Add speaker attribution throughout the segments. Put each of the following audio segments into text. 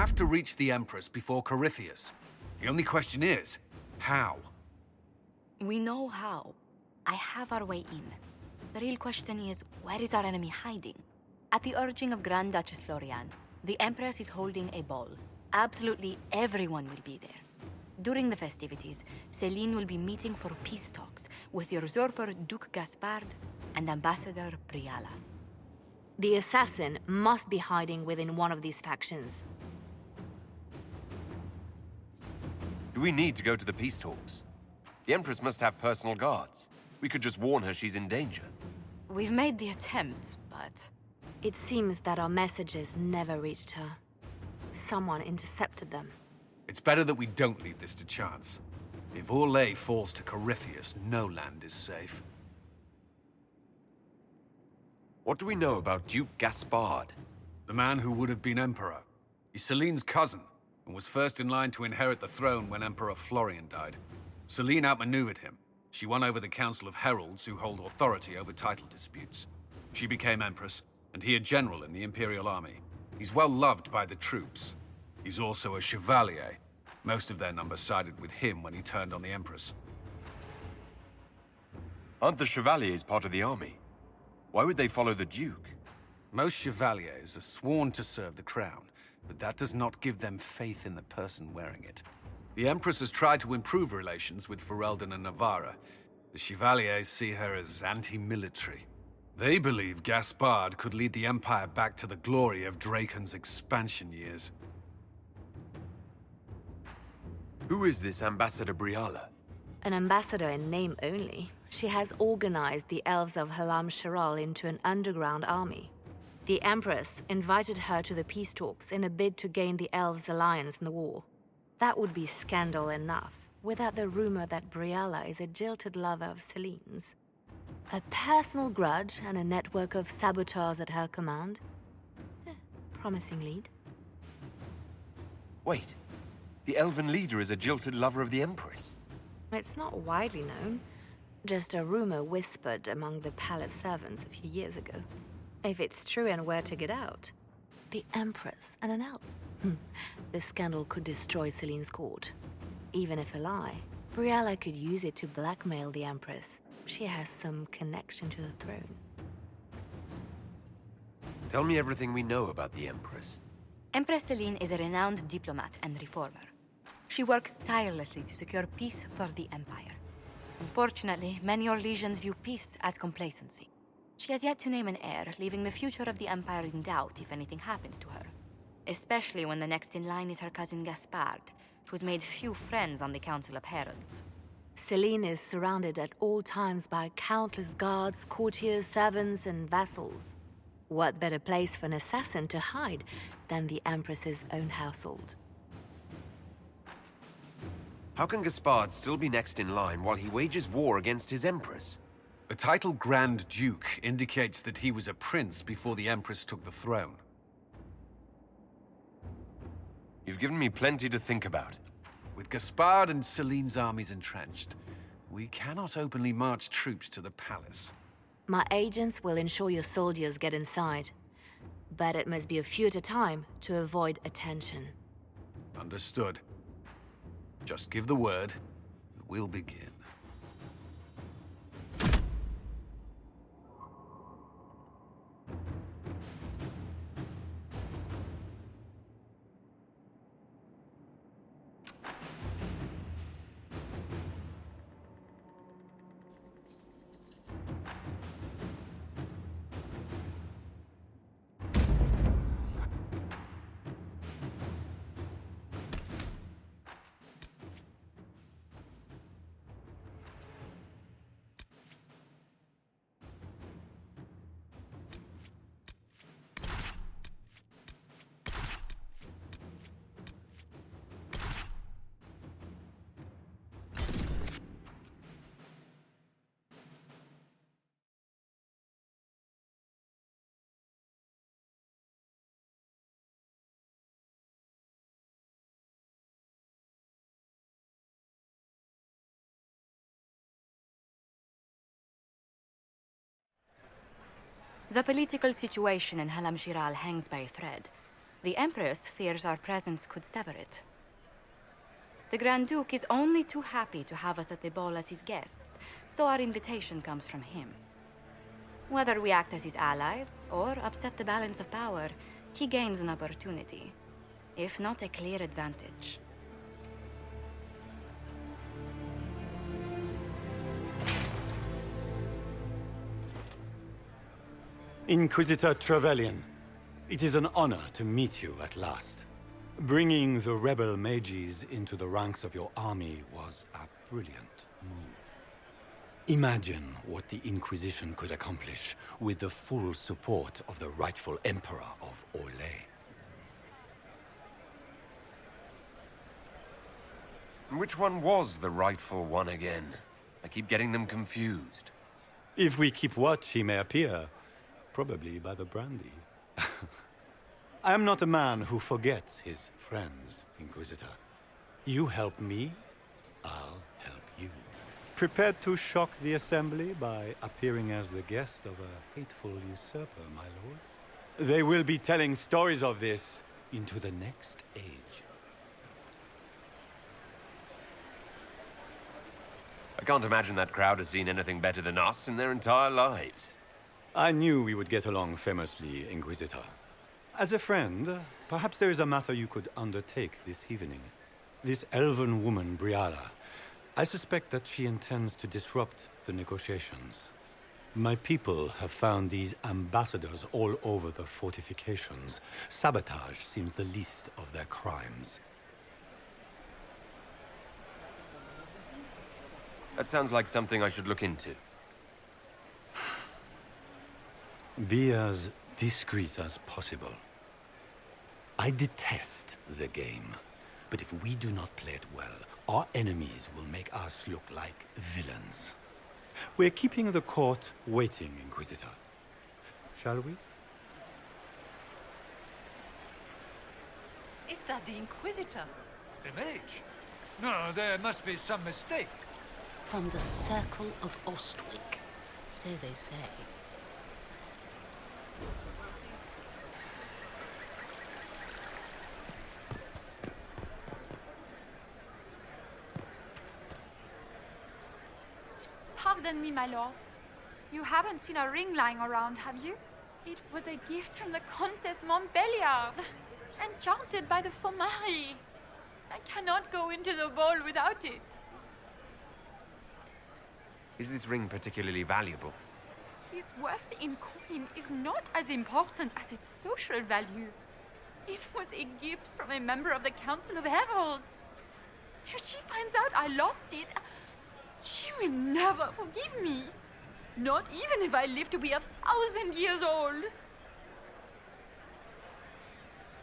Speaker 1: have to reach the Empress before Corypheus. The only question is, how?
Speaker 2: We know how. I have our way in. The real question is, where is our enemy hiding? At the urging of Grand Duchess Florian, the Empress is holding a ball. Absolutely everyone will be there. During the festivities, Celine will be meeting for peace talks with the usurper Duke Gaspard and Ambassador Briala.
Speaker 3: The assassin must be hiding within one of these factions.
Speaker 4: Do we need to go to the peace talks? The Empress must have personal guards. We could just warn her she's in danger.
Speaker 2: We've made the attempt, but...
Speaker 3: It seems that our messages never reached her. Someone intercepted them.
Speaker 1: It's better that we don't leave this to chance. If Orlais falls to Corypheus, no land is safe.
Speaker 4: What do we know about Duke Gaspard?
Speaker 1: The man who would have been Emperor. He's Celine's cousin, and was first in line to inherit the throne when Emperor Florian died. Celine outmaneuvered him. She won over the Council of Heralds, who hold authority over title disputes. She became Empress, and he a general in the Imperial Army. He's well loved by the troops. He's also a chevalier. Most of their number sided with him when he turned on the Empress.
Speaker 4: Aren't the Chevaliers part of the army? Why would they follow the Duke?
Speaker 1: Most chevaliers are sworn to serve the crown, but that does not give them faith in the person wearing it. The Empress has tried to improve relations with Ferelden and Navarra. The Chevaliers see her as anti-military. They believe Gaspard could lead the Empire back to the glory of Draken's expansion years.
Speaker 4: Who is this Ambassador Briala?
Speaker 3: An ambassador in name only. She has organized the elves of Halam Sharal into an underground army. The Empress invited her to the peace talks in a bid to gain the elves' alliance in the war. That would be scandal enough, without the rumor that Briala is a jilted lover of Celine's. A personal grudge and a network of saboteurs at her command. Promising lead.
Speaker 4: Wait, the elven leader is a jilted lover of the Empress.
Speaker 3: It's not widely known. Just a rumor whispered among the palace servants a few years ago. If it's true and were to get out, the Empress and an elf. The scandal could destroy Celine's court. Even if a lie, Briala could use it to blackmail the Empress. She has some connection to the throne.
Speaker 4: Tell me everything we know about the Empress.
Speaker 2: Empress Celine is a renowned diplomat and reformer. She works tirelessly to secure peace for the Empire. Unfortunately, many Orlesians view peace as complacency. She has yet to name an heir, leaving the future of the Empire in doubt if anything happens to her. Especially when the next in line is her cousin Gaspard, who's made few friends on the Council of Heralds.
Speaker 3: Celine is surrounded at all times by countless guards, courtiers, servants, and vassals. What better place for an assassin to hide than the Empress's own household?
Speaker 4: How can Gaspard still be next in line while he wages war against his Empress?
Speaker 1: The title Grand Duke indicates that he was a prince before the Empress took the throne.
Speaker 4: You've given me plenty to think about.
Speaker 1: With Gaspard and Celine's armies entrenched, we cannot openly march troops to the palace.
Speaker 3: My agents will ensure your soldiers get inside. But it must be a few at a time to avoid attention.
Speaker 1: Understood. Just give the word, and we'll begin.
Speaker 2: The political situation in Halam Shiral hangs by a thread. The Empress fears our presence could sever it. The Grand Duke is only too happy to have us at the ball as his guests, so our invitation comes from him. Whether we act as his allies or upset the balance of power, he gains an opportunity, if not a clear advantage.
Speaker 5: Inquisitor Trevelyan, it is an honor to meet you at last. Bringing the rebel mages into the ranks of your army was a brilliant move. Imagine what the Inquisition could accomplish with the full support of the rightful Emperor of Orlais.
Speaker 4: Which one was the rightful one again? I keep getting them confused.
Speaker 5: If we keep watch, he may appear. Probably by the brandy. I am not a man who forgets his friends, Inquisitor. You help me, I'll help you. Prepared to shock the Assembly by appearing as the guest of a hateful usurper, my lord? They will be telling stories of this into the next age.
Speaker 4: I can't imagine that crowd has seen anything better than us in their entire lives.
Speaker 5: I knew we would get along famously, Inquisitor. As a friend, perhaps there is a matter you could undertake this evening. This elven woman, Briala, I suspect that she intends to disrupt the negotiations. My people have found these ambassadors all over the fortifications. Sabotage seems the least of their crimes.
Speaker 4: That sounds like something I should look into.
Speaker 5: Be as discreet as possible. I detest the game, but if we do not play it well, our enemies will make us look like villains. We're keeping the court waiting, Inquisitor. Shall we?
Speaker 6: Is that the Inquisitor?
Speaker 7: The mage? No, there must be some mistake.
Speaker 6: From the Circle of Ostwick, so they say.
Speaker 8: Pardon me, my lord. You haven't seen a ring lying around, have you? It was a gift from the Countess Montbelliard, enchanted by the Fomari. I cannot go into the ball without it.
Speaker 4: Is this ring particularly valuable?
Speaker 8: Its worth in coin is not as important as its social value. It was a gift from a member of the Council of Heralds. If she finds out I lost it, she will never forgive me. Not even if I live to be 1,000 years old.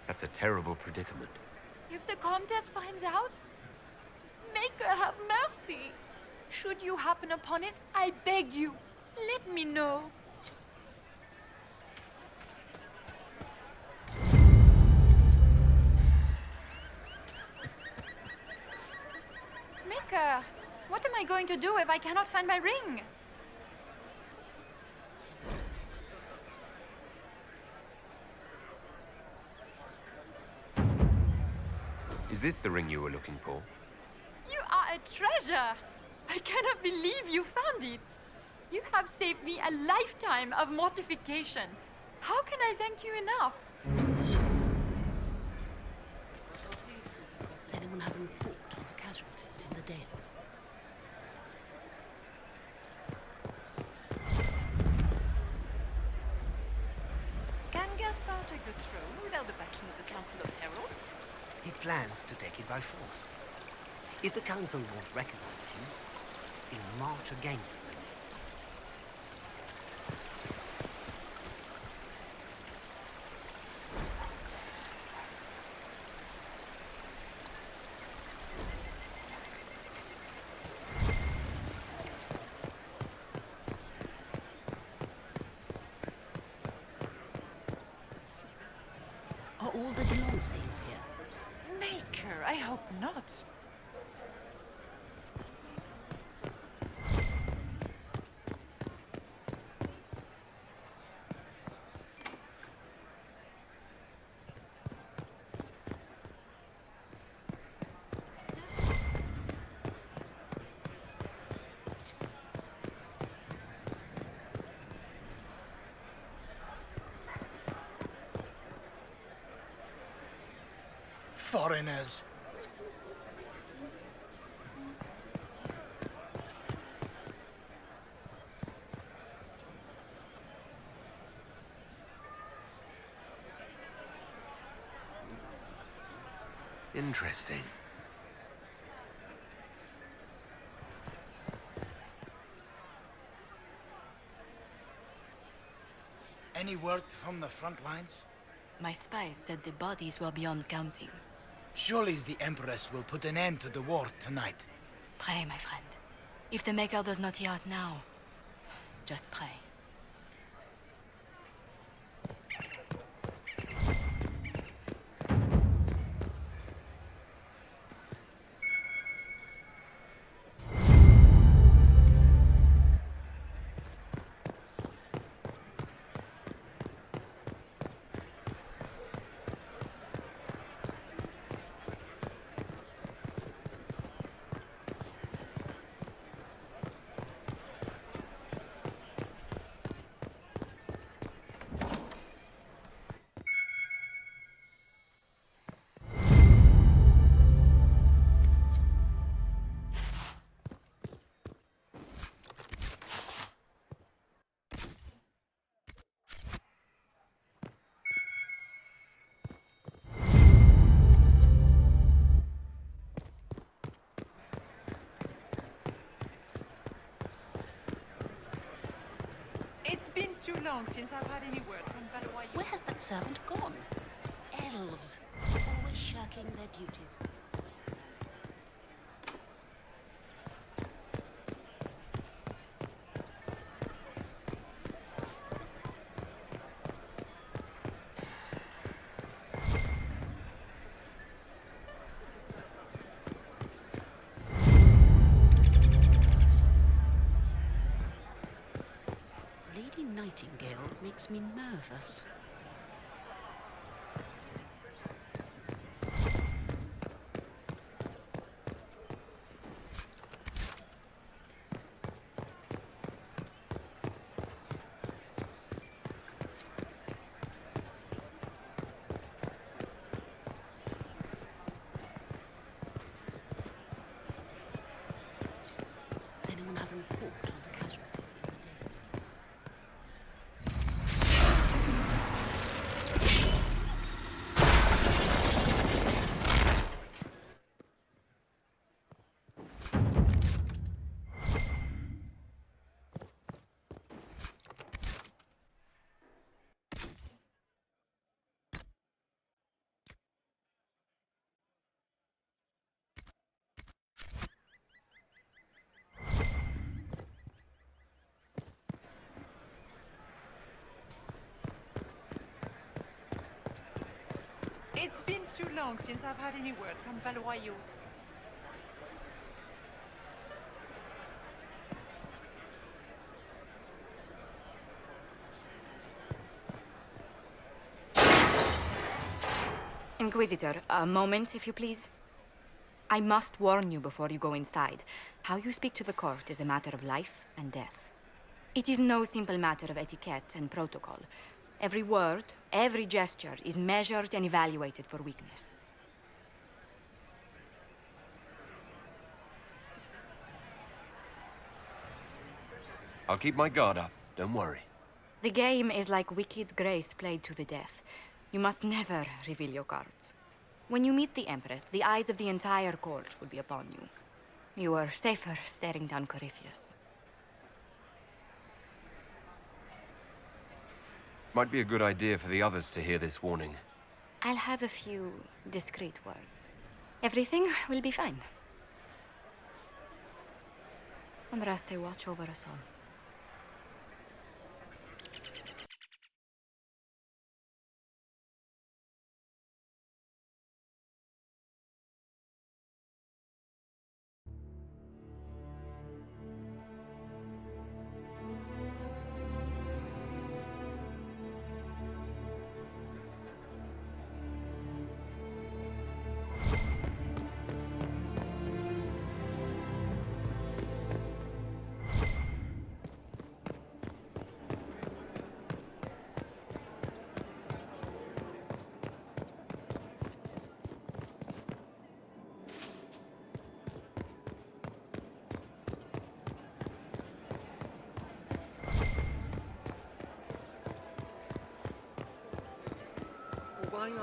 Speaker 4: That's a terrible predicament.
Speaker 8: If the Countess finds out, make her have mercy. Should you happen upon it, I beg you, let me know. Maker, what am I going to do if I cannot find my ring?
Speaker 4: Is this the ring you were looking for?
Speaker 8: You are a treasure! I cannot believe you found it! You have saved me a lifetime of mortification. How can I thank you enough?
Speaker 6: Does anyone have a report on the casualties in the Danes?
Speaker 9: Can Gaspar take the throne without the backing of the Council of Heralds?
Speaker 10: He plans to take it by force. If the Council won't recognize him, he'll march against them.
Speaker 6: Are all the Delancey's here?
Speaker 9: Maker, I hope not.
Speaker 11: Foreigners.
Speaker 4: Interesting.
Speaker 11: Any word from the front lines?
Speaker 2: My spies said the bodies were beyond counting.
Speaker 11: Surely the Empress will put an end to the war tonight.
Speaker 2: Pray, my friend. If the Maker does not hear us now, just pray.
Speaker 9: It's been too long since I've had any word from Valois.
Speaker 6: Where has that servant gone? Elves, always shirking their duties. Lady Nightingale makes me nervous. Does anyone have a report on the casualties the other day?
Speaker 9: It's been too long since I've had any word from Valois.
Speaker 2: Inquisitor, a moment, if you please. I must warn you before you go inside. How you speak to the court is a matter of life and death. It is no simple matter of etiquette and protocol. Every word, every gesture is measured and evaluated for weakness.
Speaker 4: I'll keep my guard up, don't worry.
Speaker 2: The game is like Wicked Grace played to the death. You must never reveal your cards. When you meet the Empress, the eyes of the entire court will be upon you. You are safer staring down Corypheus.
Speaker 4: Might be a good idea for the others to hear this warning.
Speaker 2: I'll have a few discreet words. Everything will be fine. Andraste, watch over us all.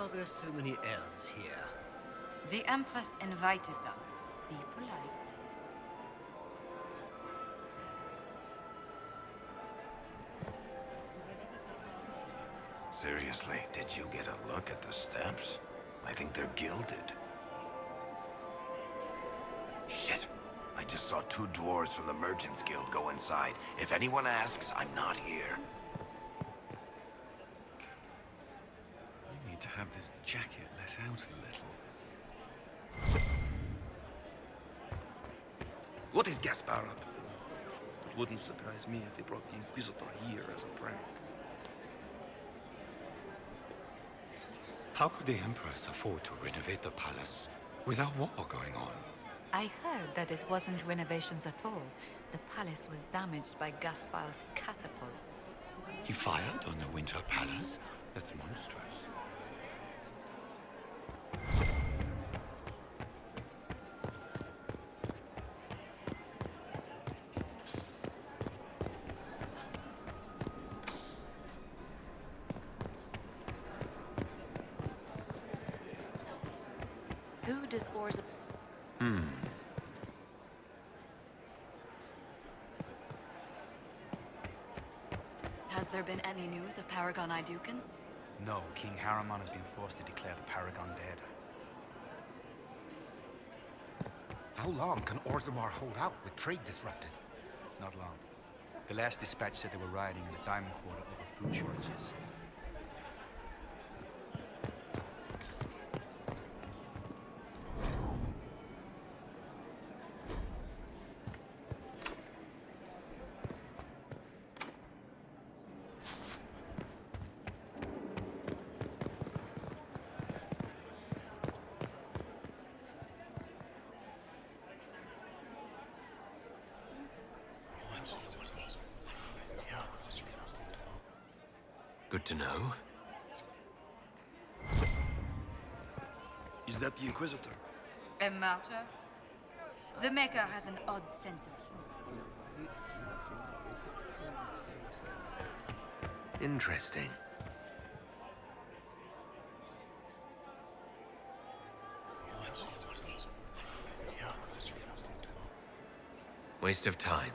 Speaker 10: are there so many elves here?
Speaker 2: The Empress invited them. Be polite.
Speaker 12: Seriously, did you get a look at the steps? I think they're gilded. Shit. I just saw 2 dwarves from the Merchants Guild go inside. If anyone asks, I'm not here.
Speaker 1: I need to have this jacket let out a little.
Speaker 11: What is Gaspar up to? It wouldn't surprise me if he brought the Inquisitor here as a prank.
Speaker 5: How could the Empress afford to renovate the palace without war going on?
Speaker 13: I heard that it wasn't renovations at all. The palace was damaged by Gaspar's catapults.
Speaker 5: He fired on the Winter Palace? That's monstrous.
Speaker 13: Who does Orza...
Speaker 2: Has there been any news of Paragon Iduken?
Speaker 14: No, King Harriman has been forced to declare the Paragon dead.
Speaker 11: How long can Orzammar hold out with trade disrupted?
Speaker 14: Not long. The last dispatch said they were rioting in the Diamond Quarter over food shortages.
Speaker 12: Good to know.
Speaker 11: Is that the Inquisitor?
Speaker 8: A martyr? The Maker has an odd sense of humor.
Speaker 12: Interesting. Waste of time.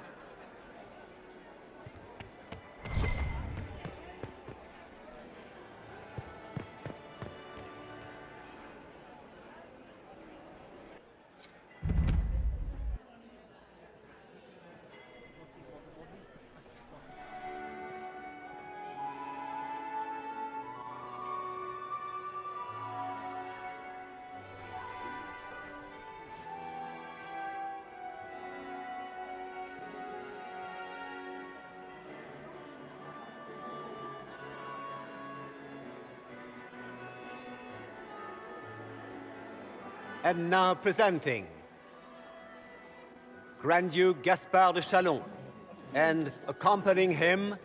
Speaker 15: And now presenting Grand Duke Gaspard de Chalon, and accompanying him,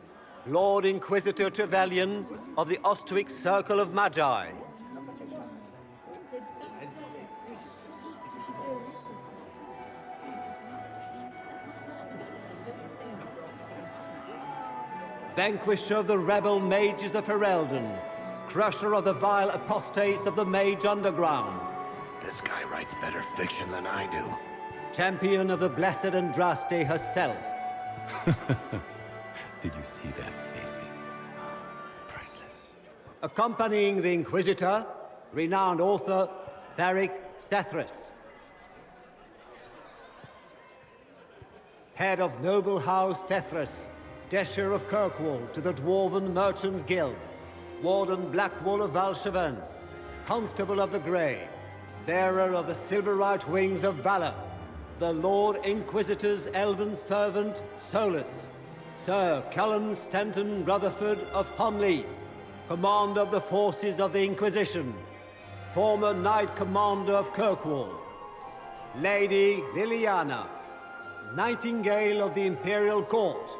Speaker 15: Lord Inquisitor Trevelyan of the Ostwick Circle of Magi. Vanquisher of the rebel mages of Ferelden, crusher of the vile apostates of the Mage Underground.
Speaker 12: This guy writes better fiction than I do.
Speaker 15: Champion of the Blessed Andraste herself.
Speaker 5: Did you see their faces? Priceless.
Speaker 15: Accompanying the Inquisitor, renowned author Varric Dethras. Head of noble house Dethras, Desher of Kirkwall to the Dwarven Merchants Guild, Warden Blackwall of Valcheven, Constable of the Grey, bearer of the Silverite Wings of Valor, the Lord Inquisitor's elven servant, Solus, Sir Callum Stanton Rutherford of Honleaf, Commander of the Forces of the Inquisition, former Knight Commander of Kirkwall, Lady Liliana, Nightingale of the Imperial Court,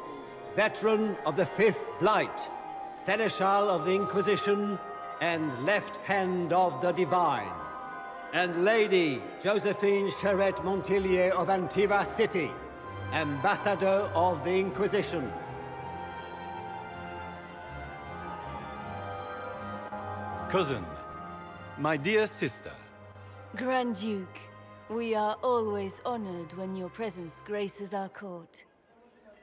Speaker 15: veteran of the Fifth Blight, Seneschal of the Inquisition, and Left Hand of the Divine. And Lady Josephine Charette Montillier of Antiva City, Ambassador of the Inquisition.
Speaker 5: Cousin, My dear sister,
Speaker 16: Grand Duke, we are always honored when your presence graces our court.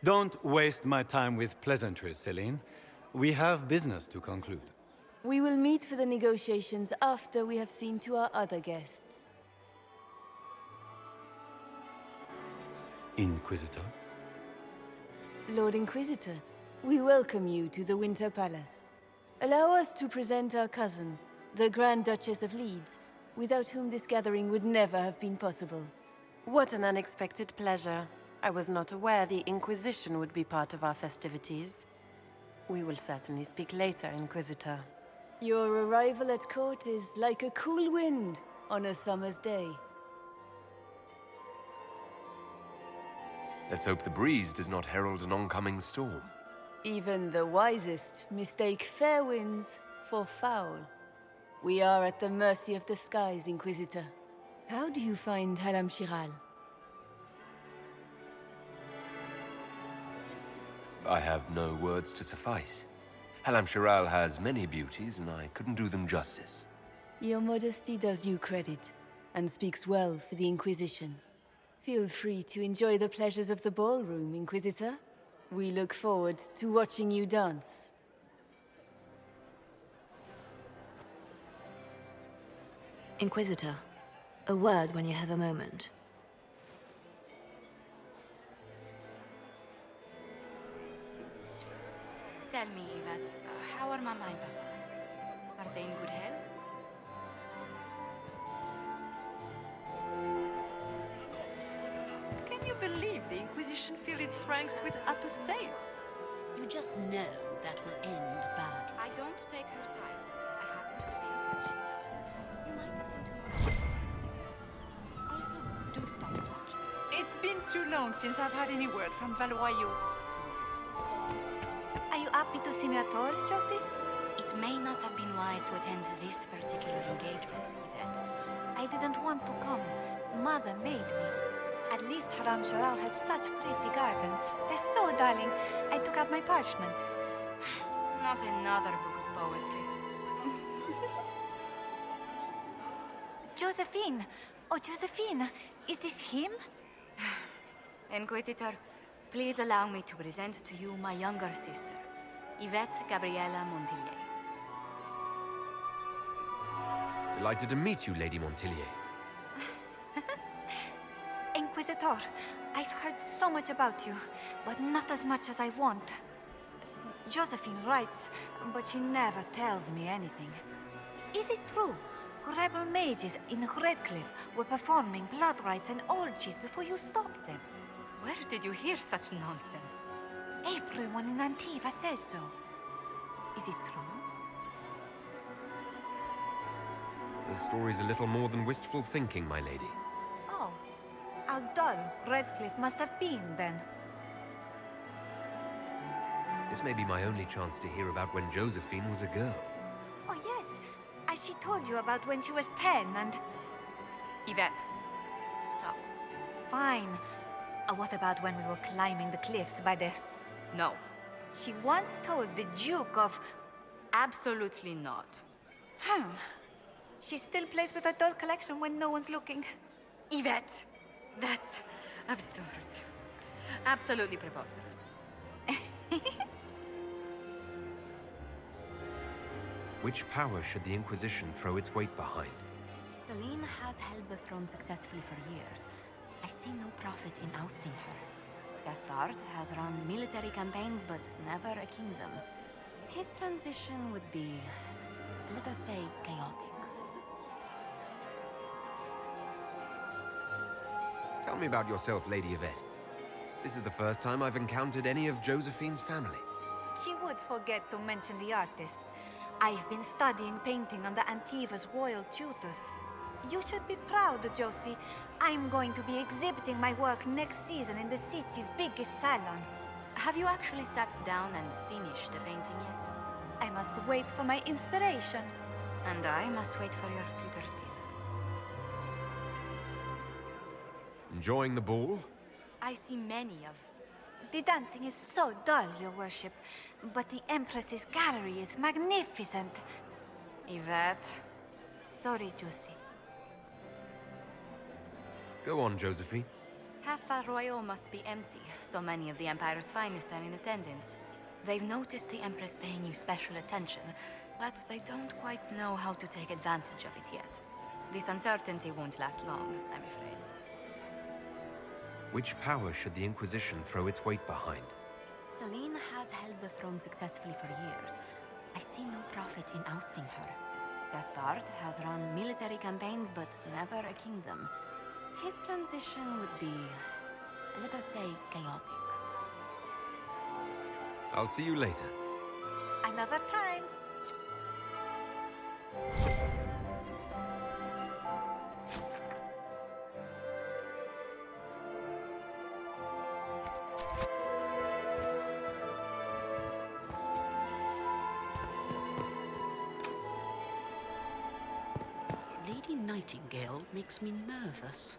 Speaker 5: don't waste my time with pleasantries, Celine. We have business to conclude.
Speaker 16: We will meet for the negotiations after we have seen to our other guests.
Speaker 5: Inquisitor?
Speaker 16: Lord Inquisitor, we welcome you to the Winter Palace. Allow us to present our cousin, the Grand Duchess of Leeds, without whom this gathering would never have been possible.
Speaker 17: What an unexpected pleasure. I was not aware the Inquisition would be part of our festivities. We will certainly speak later, Inquisitor.
Speaker 16: Your arrival at court is like a cool wind on a summer's day.
Speaker 4: Let's hope the breeze does not herald an oncoming storm.
Speaker 16: Even the wisest mistake fair winds for foul. We are at the mercy of the skies, Inquisitor. How do you find Halam Shiral?
Speaker 4: I have no words to suffice. Halam Shiral has many beauties, and I couldn't do them justice.
Speaker 16: Your modesty does you credit, and speaks well for the Inquisition. Feel free to enjoy the pleasures of the ballroom, Inquisitor. We look forward to watching you dance.
Speaker 3: Inquisitor, a word when you have a moment.
Speaker 2: Tell me, Yvette, how are Mama and Papa? Are they in good health?
Speaker 9: Can you believe the Inquisition filled its ranks with apostates?
Speaker 6: You just know that will end badly.
Speaker 2: I don't take her side. I happen to think that she does. You might attend to more sensitive duties. Also, do stop slouching.
Speaker 9: It's been too long since I've had any word from Valois.
Speaker 13: Are you happy to see me at all, Josie?
Speaker 2: It may not have been wise to attend this particular engagement, Yvette.
Speaker 13: I didn't want to come. Mother made me. At least Haram Sharal has such pretty gardens. They're so darling. I took out my parchment.
Speaker 2: Not another book of poetry.
Speaker 13: Josephine! Oh, Josephine! Is this him?
Speaker 2: Inquisitor, please allow me to present to you my younger sister, Yvette Gabriella Montillier.
Speaker 4: Delighted to meet you, Lady Montillier.
Speaker 13: Inquisitor, I've heard so much about you, but not as much as I want. Josephine writes, but she never tells me anything. Is it true? Rebel mages in Redcliffe were performing blood rites and orgies before you stopped them.
Speaker 2: Where did you hear such nonsense?
Speaker 13: Everyone in Antiva says so. Is it true?
Speaker 4: The story's a little more than wistful thinking, my lady.
Speaker 13: Oh, how dull Redcliffe must have been then.
Speaker 4: This may be my only chance to hear about when Josephine was a girl.
Speaker 13: Oh yes, as she told you about when she was 10 and...
Speaker 2: Yvette, stop.
Speaker 13: Fine. What about when we were climbing the cliffs by the...
Speaker 2: No.
Speaker 13: She once told the Duke of...
Speaker 2: Absolutely not.
Speaker 13: She still plays with her doll collection when no one's looking.
Speaker 2: Yvette, that's absurd. Absolutely preposterous.
Speaker 4: Which power should the Inquisition throw its weight behind?
Speaker 2: Celine has held the throne successfully for years. I see no profit in ousting her. Gaspard has run military campaigns, but never a kingdom. His transition would be, let us say, chaotic.
Speaker 4: Tell me about yourself, Lady Yvette. This is the first time I've encountered any of Josephine's family.
Speaker 13: She would forget to mention the artists. I've been studying painting under Antiva's royal tutors. You should be proud, Josie. I'm going to be exhibiting my work next season in the city's biggest salon.
Speaker 2: Have you actually sat down and finished the painting yet?
Speaker 13: I must wait for my inspiration.
Speaker 2: And I must wait for your tutor's bills.
Speaker 4: Enjoying the ball?
Speaker 2: I see many of...
Speaker 13: The dancing is so dull, Your Worship. But the Empress's gallery is magnificent.
Speaker 2: Yvette...
Speaker 13: sorry, Josie.
Speaker 4: Go on, Josephine.
Speaker 2: Cafe Royal must be empty. So many of the Empire's finest are in attendance. They've noticed the Empress paying you special attention, but they don't quite know how to take advantage of it yet. This uncertainty won't last long, I'm afraid.
Speaker 4: Which power should the Inquisition throw its weight behind?
Speaker 2: Celine has held the throne successfully for years. I see no profit in ousting her. Gaspard has run military campaigns, but never a kingdom. His transition would be, let us say, chaotic.
Speaker 4: I'll see you later.
Speaker 13: Another time.
Speaker 6: Lady Nightingale makes me nervous.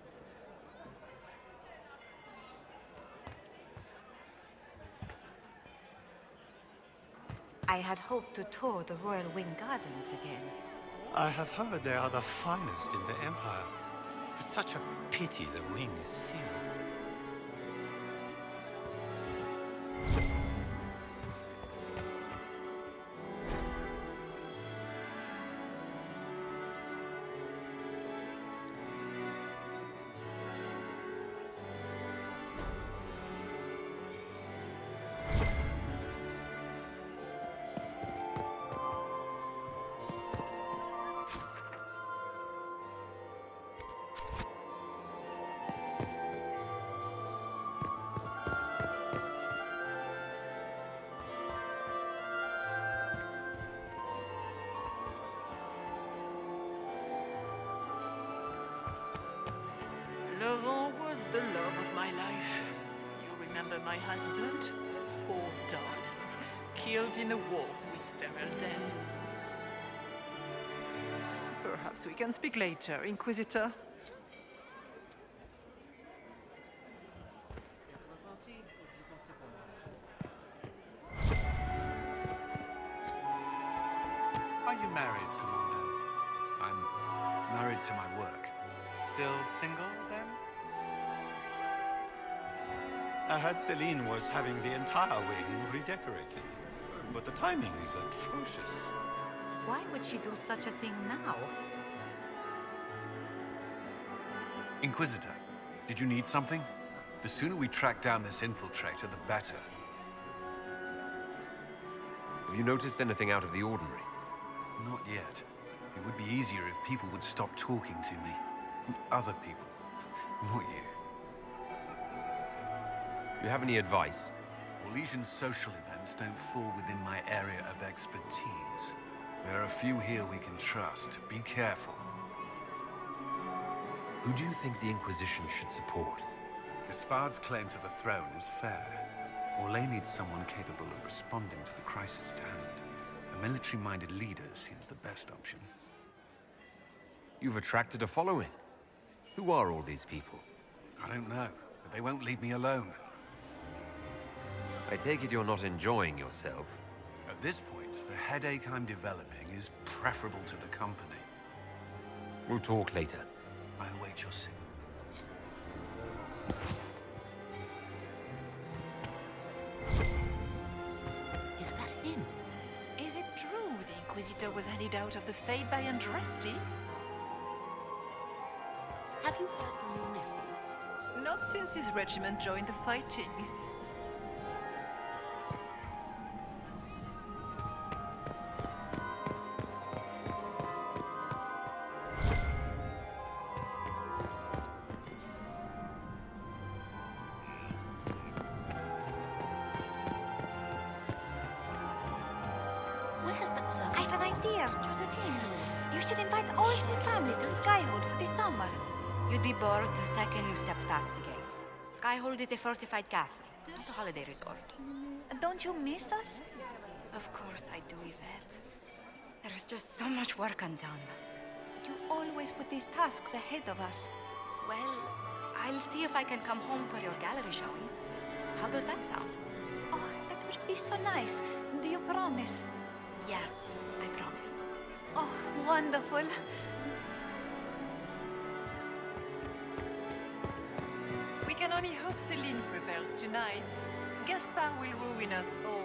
Speaker 13: I had hoped to tour the Royal Wing Gardens again.
Speaker 5: I have heard they are the finest in the Empire. It's such a pity the wing is sealed.
Speaker 6: Laurent was the love of my life. You remember my husband? Poor darling. Killed in the war with Ferrell then.
Speaker 9: Perhaps we can speak later, Inquisitor.
Speaker 14: Are you married, Commander?
Speaker 1: I'm married to my work.
Speaker 14: Still single, then?
Speaker 5: I heard Celine was having the entire wing redecorated. But the timing is atrocious.
Speaker 13: Why would she do such a thing now?
Speaker 1: Inquisitor, did you need something? The sooner we track down this infiltrator, the better.
Speaker 4: Have you noticed anything out of the ordinary?
Speaker 1: Not yet. It would be easier if people would stop talking to me. Other people. Not you.
Speaker 4: You have any advice?
Speaker 1: Orlesian's social events don't fall within my area of expertise. There are a few here we can trust. Be careful.
Speaker 4: Who do you think the Inquisition should support?
Speaker 1: Gaspard's claim to the throne is fair. Orlais needs someone capable of responding to the crisis at hand. A military-minded leader seems the best option.
Speaker 4: You've attracted a following. Who are all these people?
Speaker 1: I don't know, but they won't leave me alone.
Speaker 4: I take it you're not enjoying yourself.
Speaker 1: At this point, the headache I'm developing is preferable to the company.
Speaker 4: We'll talk later.
Speaker 1: I await your signal.
Speaker 6: Is that him?
Speaker 9: Is it true the Inquisitor was headed out of the Fade by Andraste?
Speaker 6: Have you heard from your nephew?
Speaker 9: Not since his regiment joined the fighting.
Speaker 6: Where's that servant?
Speaker 13: I've an idea, Josephine. You should invite all the family to Skyhold for the summer.
Speaker 2: You'd be bored the second you stepped past the gates. Skyhold is a fortified castle, not a holiday resort.
Speaker 13: Don't you miss us?
Speaker 2: Of course I do, Yvette. There is just so much work undone.
Speaker 13: You always put these tasks ahead of us.
Speaker 2: Well, I'll see if I can come home for your gallery showing. How does that sound?
Speaker 13: Oh, that would be so nice. Do you promise?
Speaker 2: Yes, I promise.
Speaker 13: Oh, wonderful.
Speaker 9: can only hope Celine prevails tonight. Gaspard will ruin us all.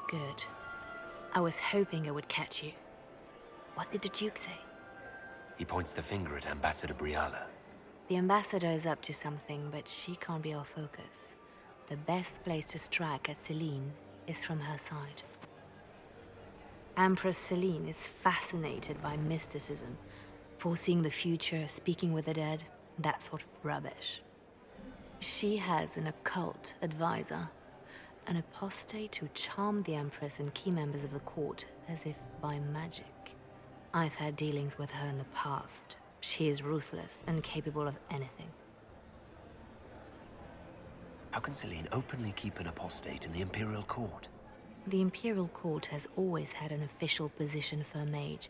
Speaker 3: Good. I was hoping I would catch you. What did the Duke say?
Speaker 12: He points the finger at Ambassador Briala.
Speaker 3: The ambassador is up to something, but she can't be our focus. The best place to strike at Celine is from her side. Empress Celine is fascinated by mysticism, foreseeing the future, speaking with the dead, that sort of rubbish. She has an occult advisor, an apostate who charmed the Empress and key members of the court as if by magic. I've had dealings with her in the past. She is ruthless and capable of anything.
Speaker 12: How can Celine openly keep an apostate in the Imperial Court?
Speaker 3: The Imperial Court has always had an official position for a mage.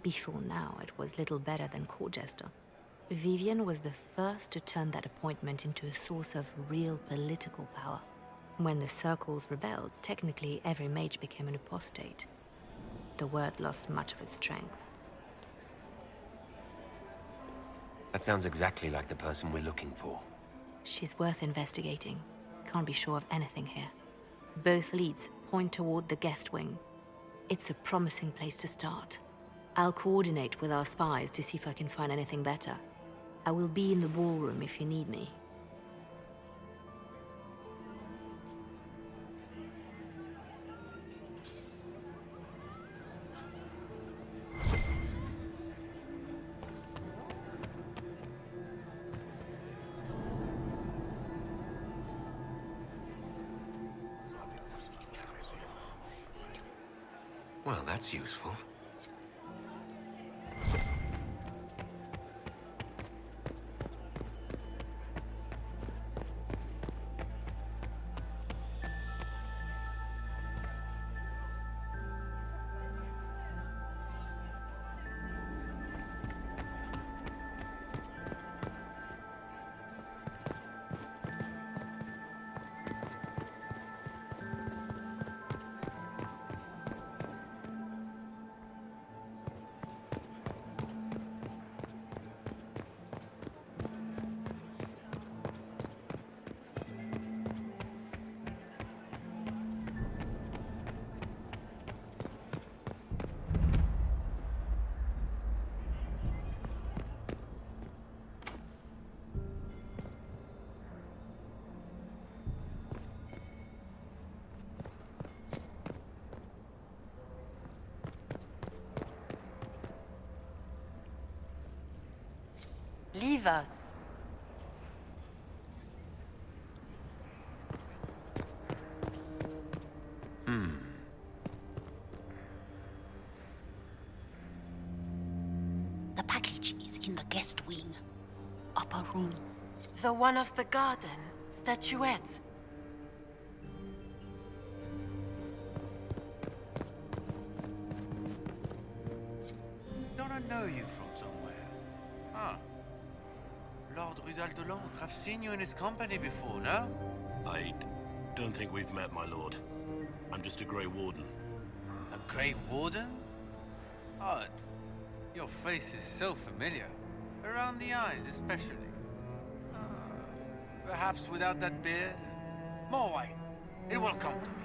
Speaker 3: Before now, it was little better than court jester. Vivian was the first to turn that appointment into a source of real political power. When the circles rebelled, technically every mage became an apostate. The word lost much of its strength.
Speaker 12: That sounds exactly like the person we're looking for.
Speaker 3: She's worth investigating. Can't be sure of anything here. Both leads point toward the guest wing. It's a promising place to start. I'll coordinate with our spies to see if I can find anything better. I will be in the ballroom if you need me.
Speaker 12: Well, that's useful.
Speaker 17: Leave us.
Speaker 18: The package is in the guest wing. Upper room.
Speaker 17: The one of the garden. Statuette.
Speaker 7: Don't I know you from somewhere? Huh. Lord Rudal de Langres, I've seen you in his company before, no?
Speaker 19: I don't think we've met, my lord. I'm just a Grey Warden.
Speaker 7: A Grey Warden? Odd. Your face is so familiar. Around the eyes, especially. Perhaps without that beard? More wine. It will come to me.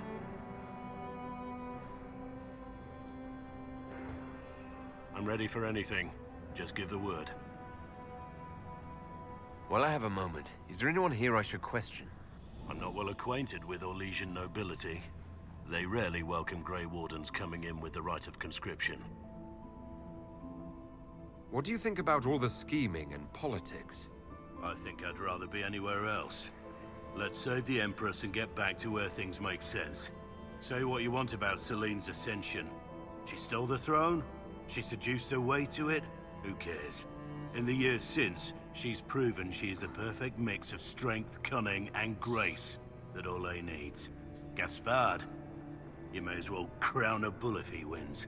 Speaker 19: I'm ready for anything. Just give the word.
Speaker 12: While I have a moment, is there anyone here I should question?
Speaker 19: I'm not well acquainted with Orlesian nobility. They rarely welcome Grey Wardens coming in with the right of conscription.
Speaker 4: What do you think about all the scheming and politics?
Speaker 19: I think I'd rather be anywhere else. Let's save the Empress and get back to where things make sense. Say what you want about Celine's ascension. She stole the throne? She seduced her way to it? Who cares? In the years since, she's proven she is the perfect mix of strength, cunning, and grace that Orlais needs. Gaspard, you may as well crown a bull if he wins.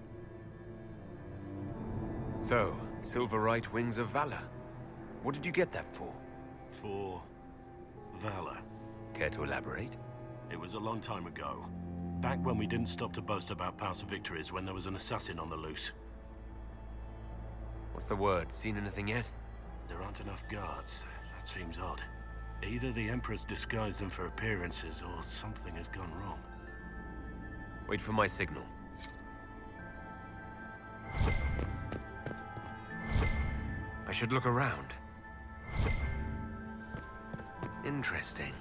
Speaker 4: So, Silver Right Wings of Valor. What did you get that for?
Speaker 19: For valor.
Speaker 12: Care to elaborate?
Speaker 19: It was a long time ago. Back when we didn't stop to boast about past victories when there was an assassin on the loose.
Speaker 12: What's the word? Seen anything yet?
Speaker 19: There aren't enough guards. That seems odd. Either the Empress disguised them for appearances, or something has gone wrong.
Speaker 12: Wait for my signal. I should look around. Interesting.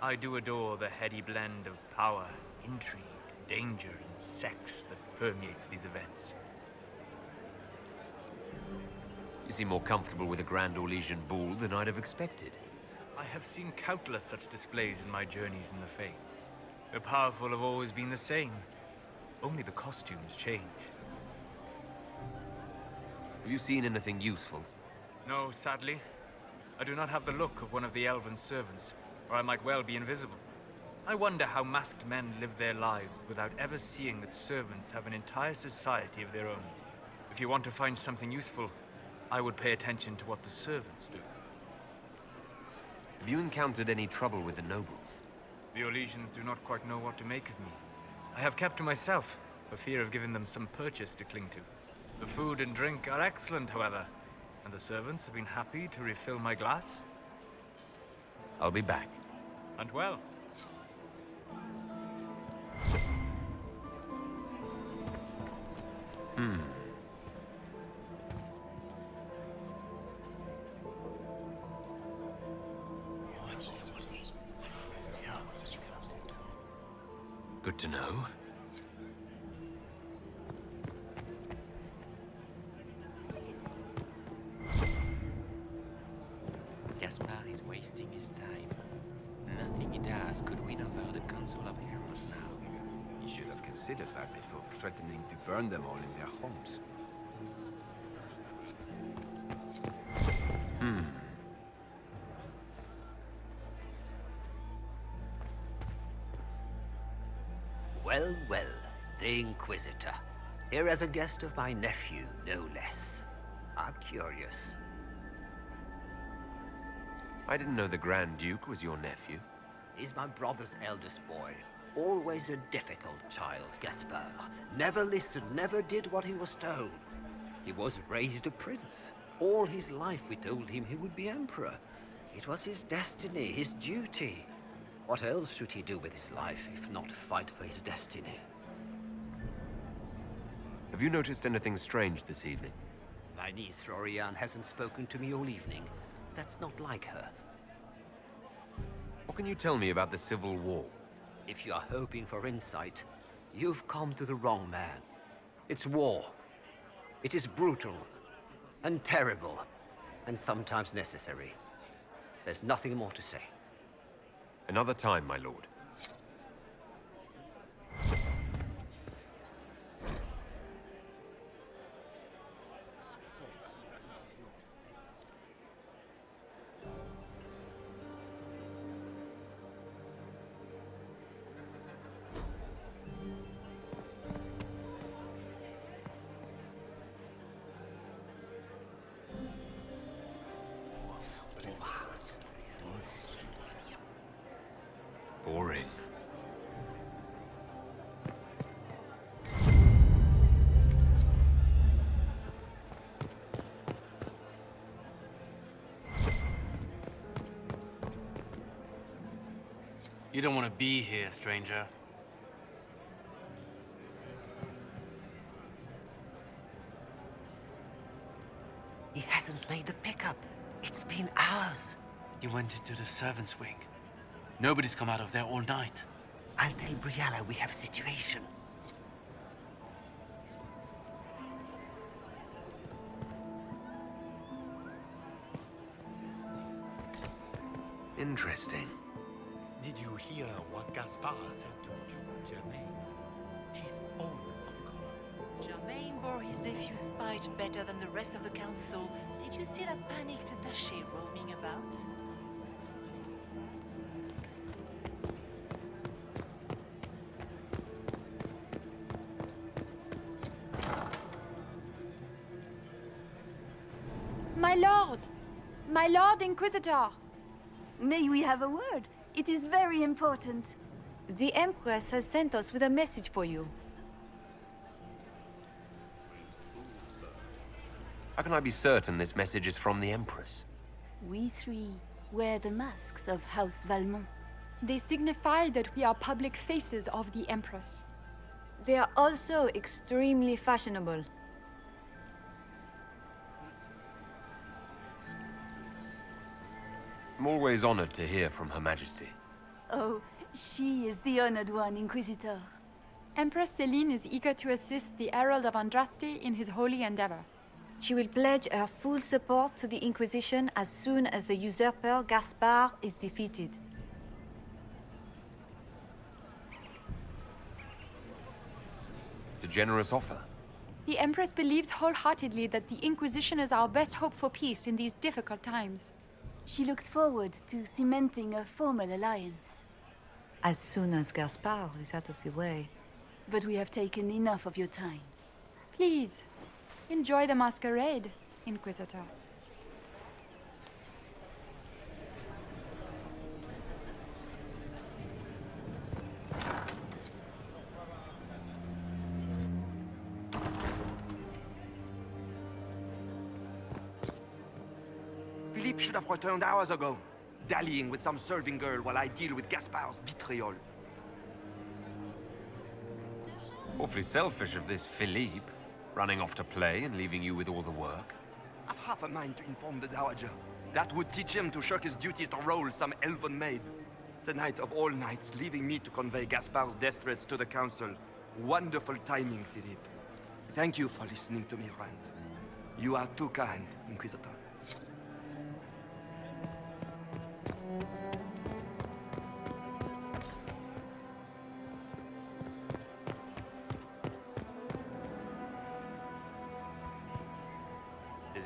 Speaker 20: I do adore the heady blend of power, intrigue, danger, and sex that permeates these events.
Speaker 12: You seem more comfortable with a Grand Orlesian ball than I'd have expected.
Speaker 20: I have seen countless such displays in my journeys in the Fae. The powerful have always been the same. Only the costumes change.
Speaker 12: Have you seen anything useful?
Speaker 20: No, sadly. I do not have the look of one of the elven servants, or I might well be invisible. I wonder how masked men live their lives without ever seeing that servants have an entire society of their own. If you want to find something useful, I would pay attention to what the servants do.
Speaker 12: Have you encountered any trouble with the nobles?
Speaker 20: The Orlesians do not quite know what to make of me. I have kept to myself, for fear of giving them some purchase to cling to. The food and drink are excellent, however, and the servants have been happy to refill my glass.
Speaker 12: I'll be back.
Speaker 20: And well.
Speaker 12: Good to know.
Speaker 21: Gaspar is wasting his time. Nothing he does could win over the Council of Heralds now.
Speaker 22: He should have considered that before threatening to burn them all in their homes.
Speaker 10: Well, well, the Inquisitor. Here as a guest of my nephew, no less. How curious.
Speaker 12: I didn't know the Grand Duke was your nephew.
Speaker 10: He's my brother's eldest boy. Always a difficult child, Gaspar. Never listened, never did what he was told. He was raised a prince. All his life we told him he would be emperor. It was his destiny, his duty. What else should he do with his life, if not fight for his destiny?
Speaker 12: Have you noticed anything strange this evening?
Speaker 10: My niece Florian hasn't spoken to me all evening. That's not like her.
Speaker 12: What can you tell me about the Civil War?
Speaker 10: If you are hoping for insight, you've come to the wrong man. It's war. It is brutal, and terrible, and sometimes necessary. There's nothing more to say.
Speaker 12: Another time, my lord. Boring.
Speaker 20: You don't want to be here, stranger.
Speaker 10: He hasn't made the pickup. It's been hours.
Speaker 7: He went into the servants' wing. Nobody's come out of there all night.
Speaker 18: I'll tell Briala we have a situation.
Speaker 4: Interesting.
Speaker 5: Did you hear what Gaspard said to Germain? His own uncle.
Speaker 9: Germain bore his nephew's spite better than the rest of the council. Did you see that panicked attaché roaming about?
Speaker 8: My lord! My lord Inquisitor!
Speaker 13: May we have a word? It is very important. The Empress has sent us with a message for you.
Speaker 4: How can I be certain this message is from the Empress?
Speaker 16: We three wear the masks of House Valmont.
Speaker 8: They signify that we are public faces of the Empress.
Speaker 13: They are also extremely fashionable.
Speaker 4: I'm always honored to hear from Her Majesty.
Speaker 16: Oh, she is the honored one, Inquisitor.
Speaker 8: Empress Celine is eager to assist the Herald of Andraste in his holy endeavor.
Speaker 13: She will pledge her full support to the Inquisition as soon as the usurper Gaspard is defeated.
Speaker 4: It's a generous offer.
Speaker 8: The Empress believes wholeheartedly that the Inquisition is our best hope for peace in these difficult times.
Speaker 16: She looks forward to cementing a formal alliance.
Speaker 13: As soon as Gaspard is out of the way.
Speaker 16: But we have taken enough of your time.
Speaker 8: Please, enjoy the masquerade, Inquisitor.
Speaker 14: Philippe should have returned hours ago, dallying with some serving girl while I deal with Gaspard's vitriol.
Speaker 4: Awfully selfish of this Philippe, running off to play and leaving you with all the work.
Speaker 14: I've half a mind to inform the Dowager. That would teach him to shirk his duties to roll some elven maid. Tonight of all nights, leaving me to convey Gaspard's death threats to the Council. Wonderful timing, Philippe. Thank you for listening to me rant. You are too kind, Inquisitor.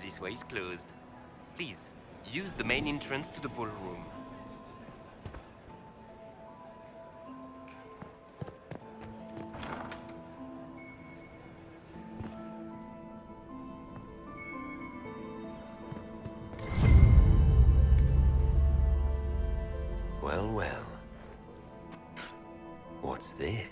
Speaker 11: This way is closed. Please, use the main entrance to the ballroom.
Speaker 4: Well, well. What's this?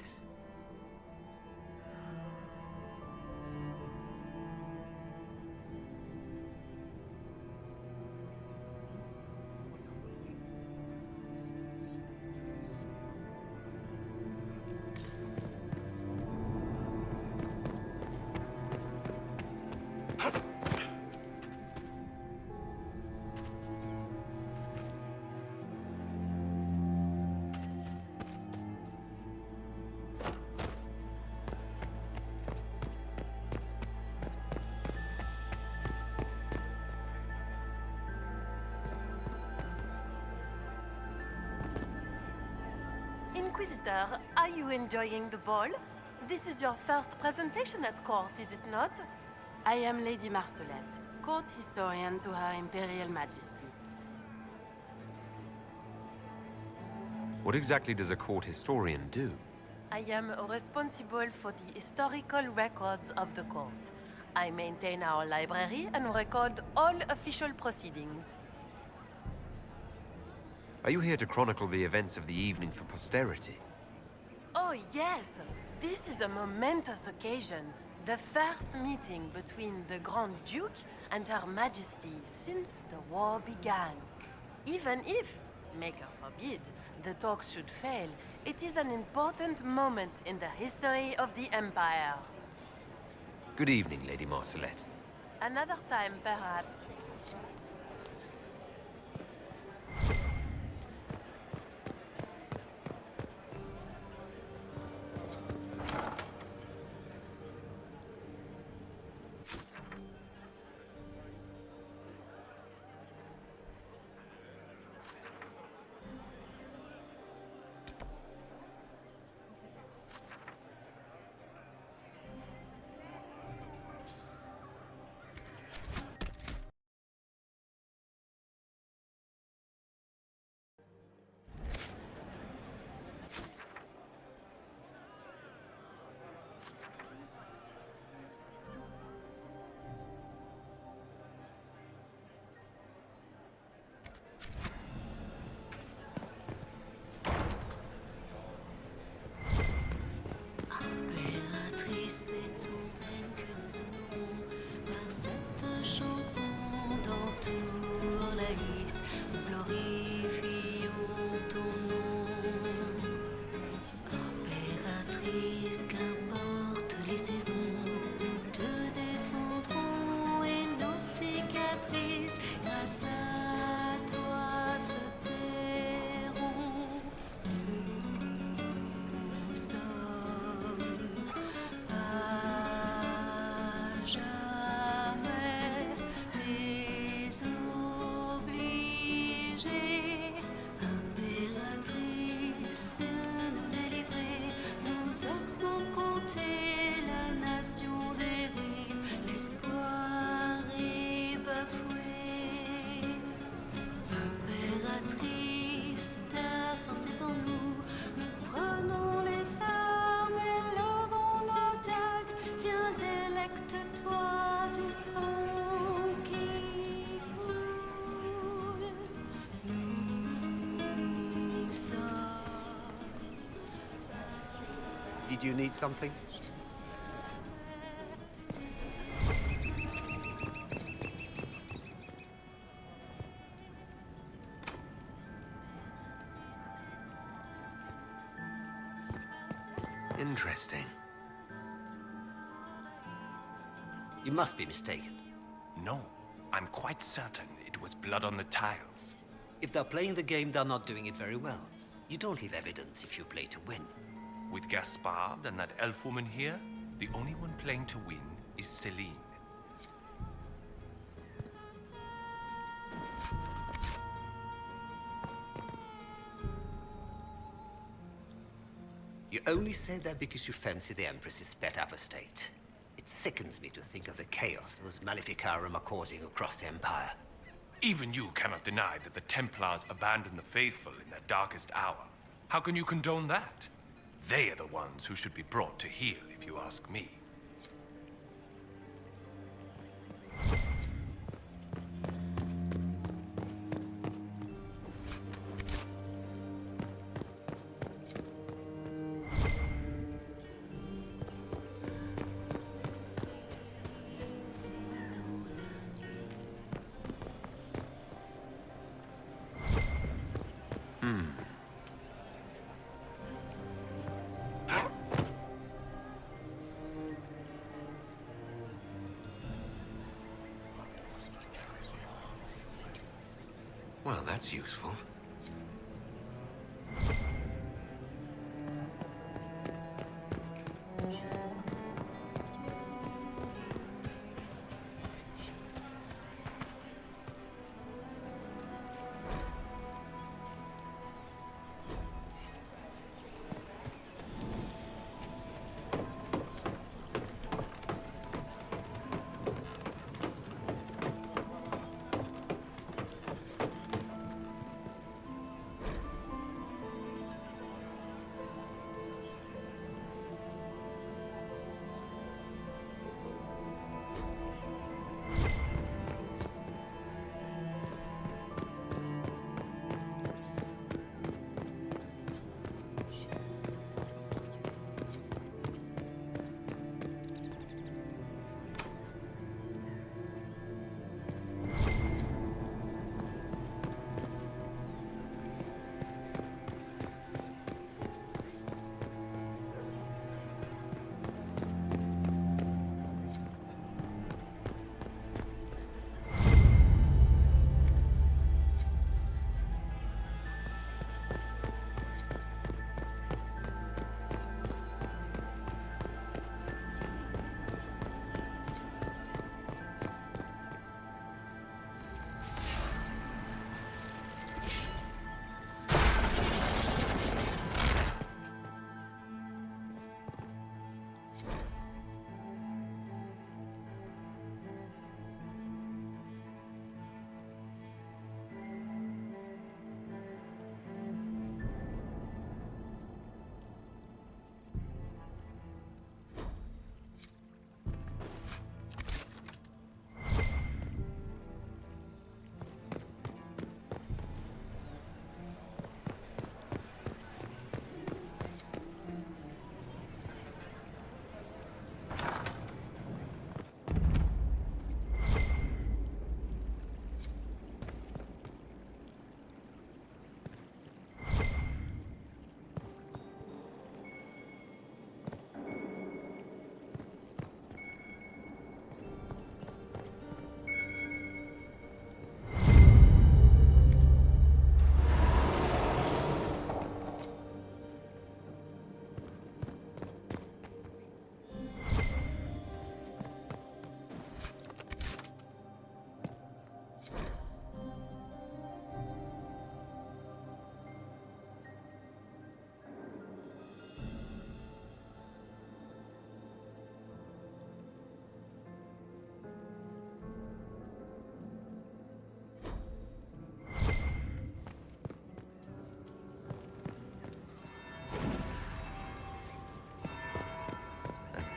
Speaker 17: Inquisitor, are you enjoying the ball? This is your first presentation at court, is it not?
Speaker 23: I am Lady Marcelette, court historian to Her Imperial Majesty.
Speaker 4: What exactly does a court historian do?
Speaker 17: I am responsible for the historical records of the court. I maintain our library and record all official proceedings.
Speaker 4: Are you here to chronicle the events of the evening for posterity?
Speaker 17: Oh yes! This is a momentous occasion. The first meeting between the Grand Duke and Her Majesty since the war began. Even if, Maker forbid, the talks should fail, it is an important moment in the history of the Empire.
Speaker 4: Good evening, Lady Marcelette.
Speaker 17: Another time, perhaps.
Speaker 10: Did you need something?
Speaker 12: Interesting.
Speaker 10: You must be mistaken.
Speaker 12: No, I'm quite certain it was blood on the tiles.
Speaker 10: If they're playing the game, they're not doing it very well. You don't leave evidence if you play to win.
Speaker 12: With Gaspard and that elf woman here, the only one playing to win is Celine.
Speaker 10: You only say that because you fancy the Empress's pet apostate. It sickens me to think of the chaos those Maleficarum are causing across the Empire.
Speaker 12: Even you cannot deny that the Templars abandoned the faithful in their darkest hour. How can you condone that? They are the ones who should be brought to heel, if you ask me. Well, that's useful.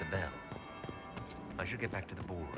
Speaker 12: The bell. I should get back to the ballroom.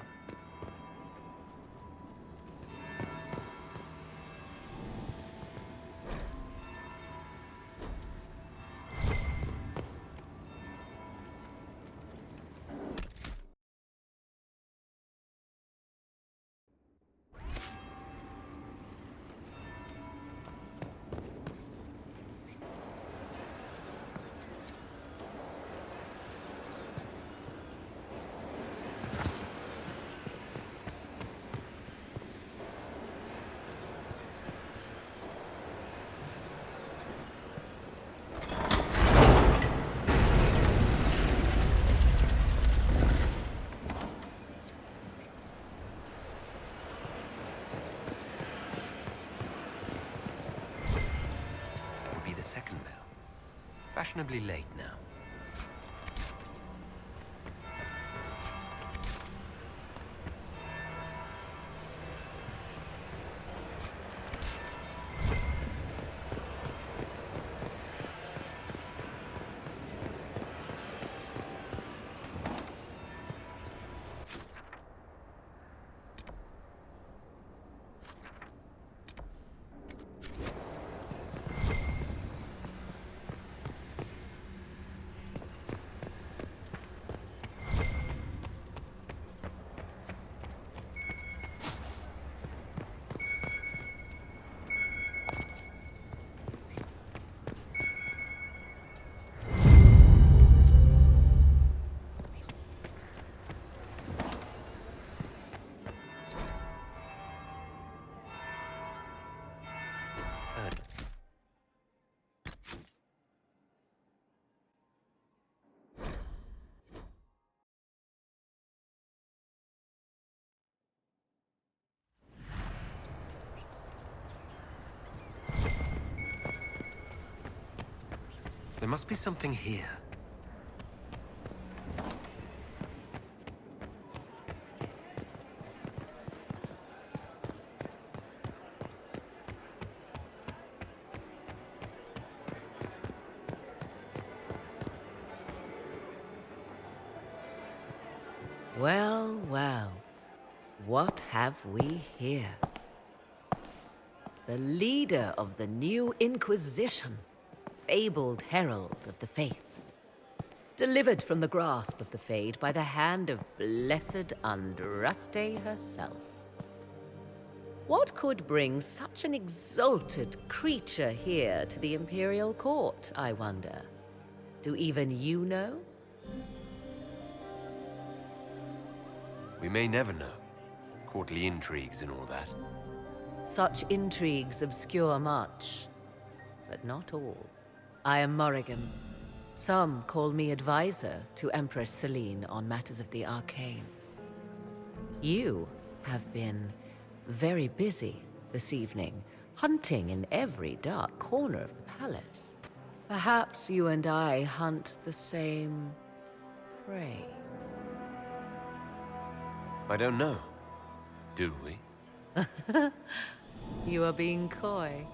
Speaker 21: fashionably late now. There must be something here.
Speaker 1: Well, well. What have we here? The leader of the new Inquisition, fabled herald of the faith. Delivered from the grasp of the Fade by the hand of blessed Andraste herself. What could bring such an exalted creature here to the Imperial Court, I wonder? Do even you know?
Speaker 4: We may never know. Courtly intrigues and all that.
Speaker 1: Such intrigues obscure much, but not all. I am Morrigan. Some call me advisor to Empress Celine on matters of the arcane. You have been very busy this evening, hunting in every dark corner of the palace. Perhaps you and I hunt the same prey.
Speaker 4: I don't know. Do we?
Speaker 1: You are being coy.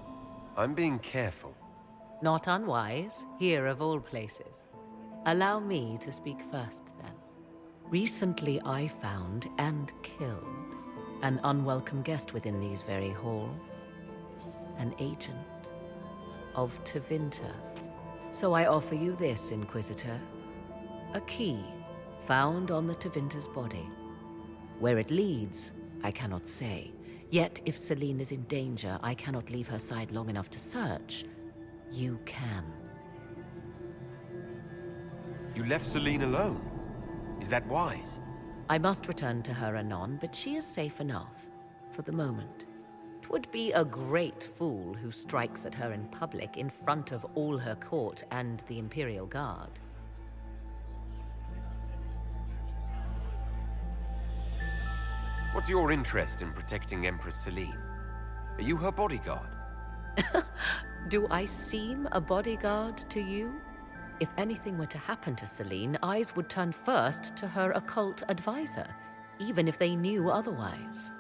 Speaker 4: I'm being careful.
Speaker 1: Not unwise, here of all places. Allow me to speak first, then. Recently I found and killed an unwelcome guest within these very halls. An agent of Tevinter. So I offer you this, Inquisitor. A key found on the Tevinter's body. Where it leads, I cannot say. Yet if Celine is in danger, I cannot leave her side long enough to search. You can.
Speaker 4: You left Celine alone? Is that wise?
Speaker 1: I must return to her anon, but she is safe enough, for the moment. 'Twould be a great fool who strikes at her in public in front of all her court and the Imperial Guard.
Speaker 4: What's your interest in protecting Empress Celine? Are you her bodyguard?
Speaker 1: Do I seem a bodyguard to you? If anything were to happen to Celine, eyes would turn first to her occult advisor, even if they knew otherwise.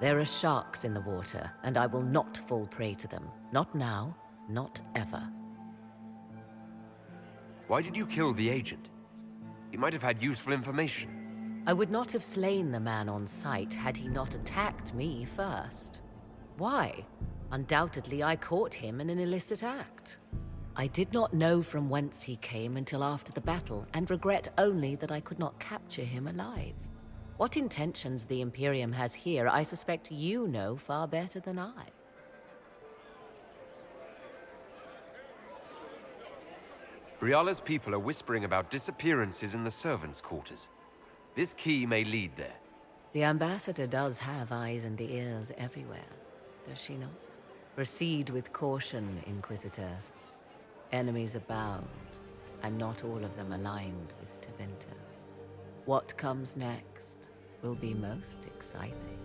Speaker 1: There are sharks in the water, and I will not fall prey to them. Not now, not ever.
Speaker 4: Why did you kill the agent? He might have had useful information.
Speaker 1: I would not have slain the man on sight had he not attacked me first. Why? Undoubtedly, I caught him in an illicit act. I did not know from whence he came until after the battle, and regret only that I could not capture him alive. What intentions the Imperium has here, I suspect you know far better than I.
Speaker 4: Briala's people are whispering about disappearances in the servants' quarters. This key may lead there.
Speaker 1: The ambassador does have eyes and ears everywhere, does she not? Proceed with caution, Inquisitor. Enemies abound, and not all of them aligned with Tevinter. What comes next will be most exciting.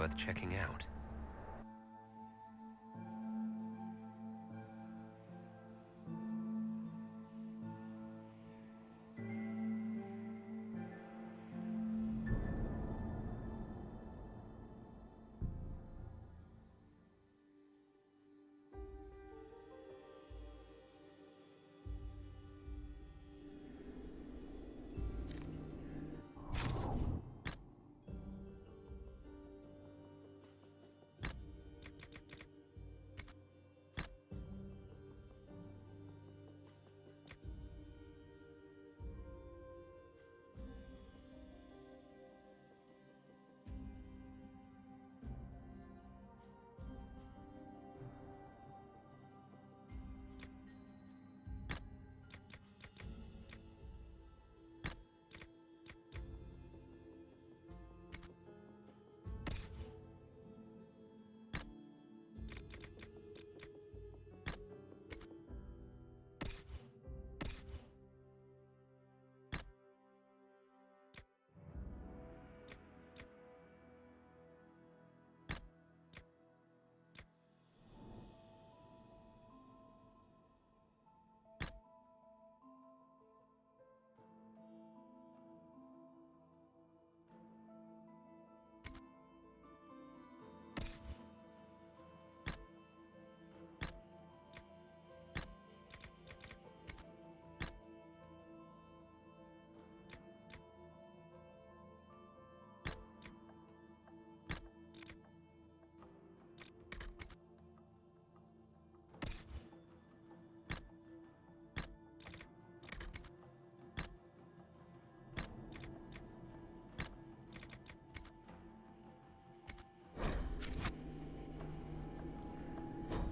Speaker 11: worth checking out.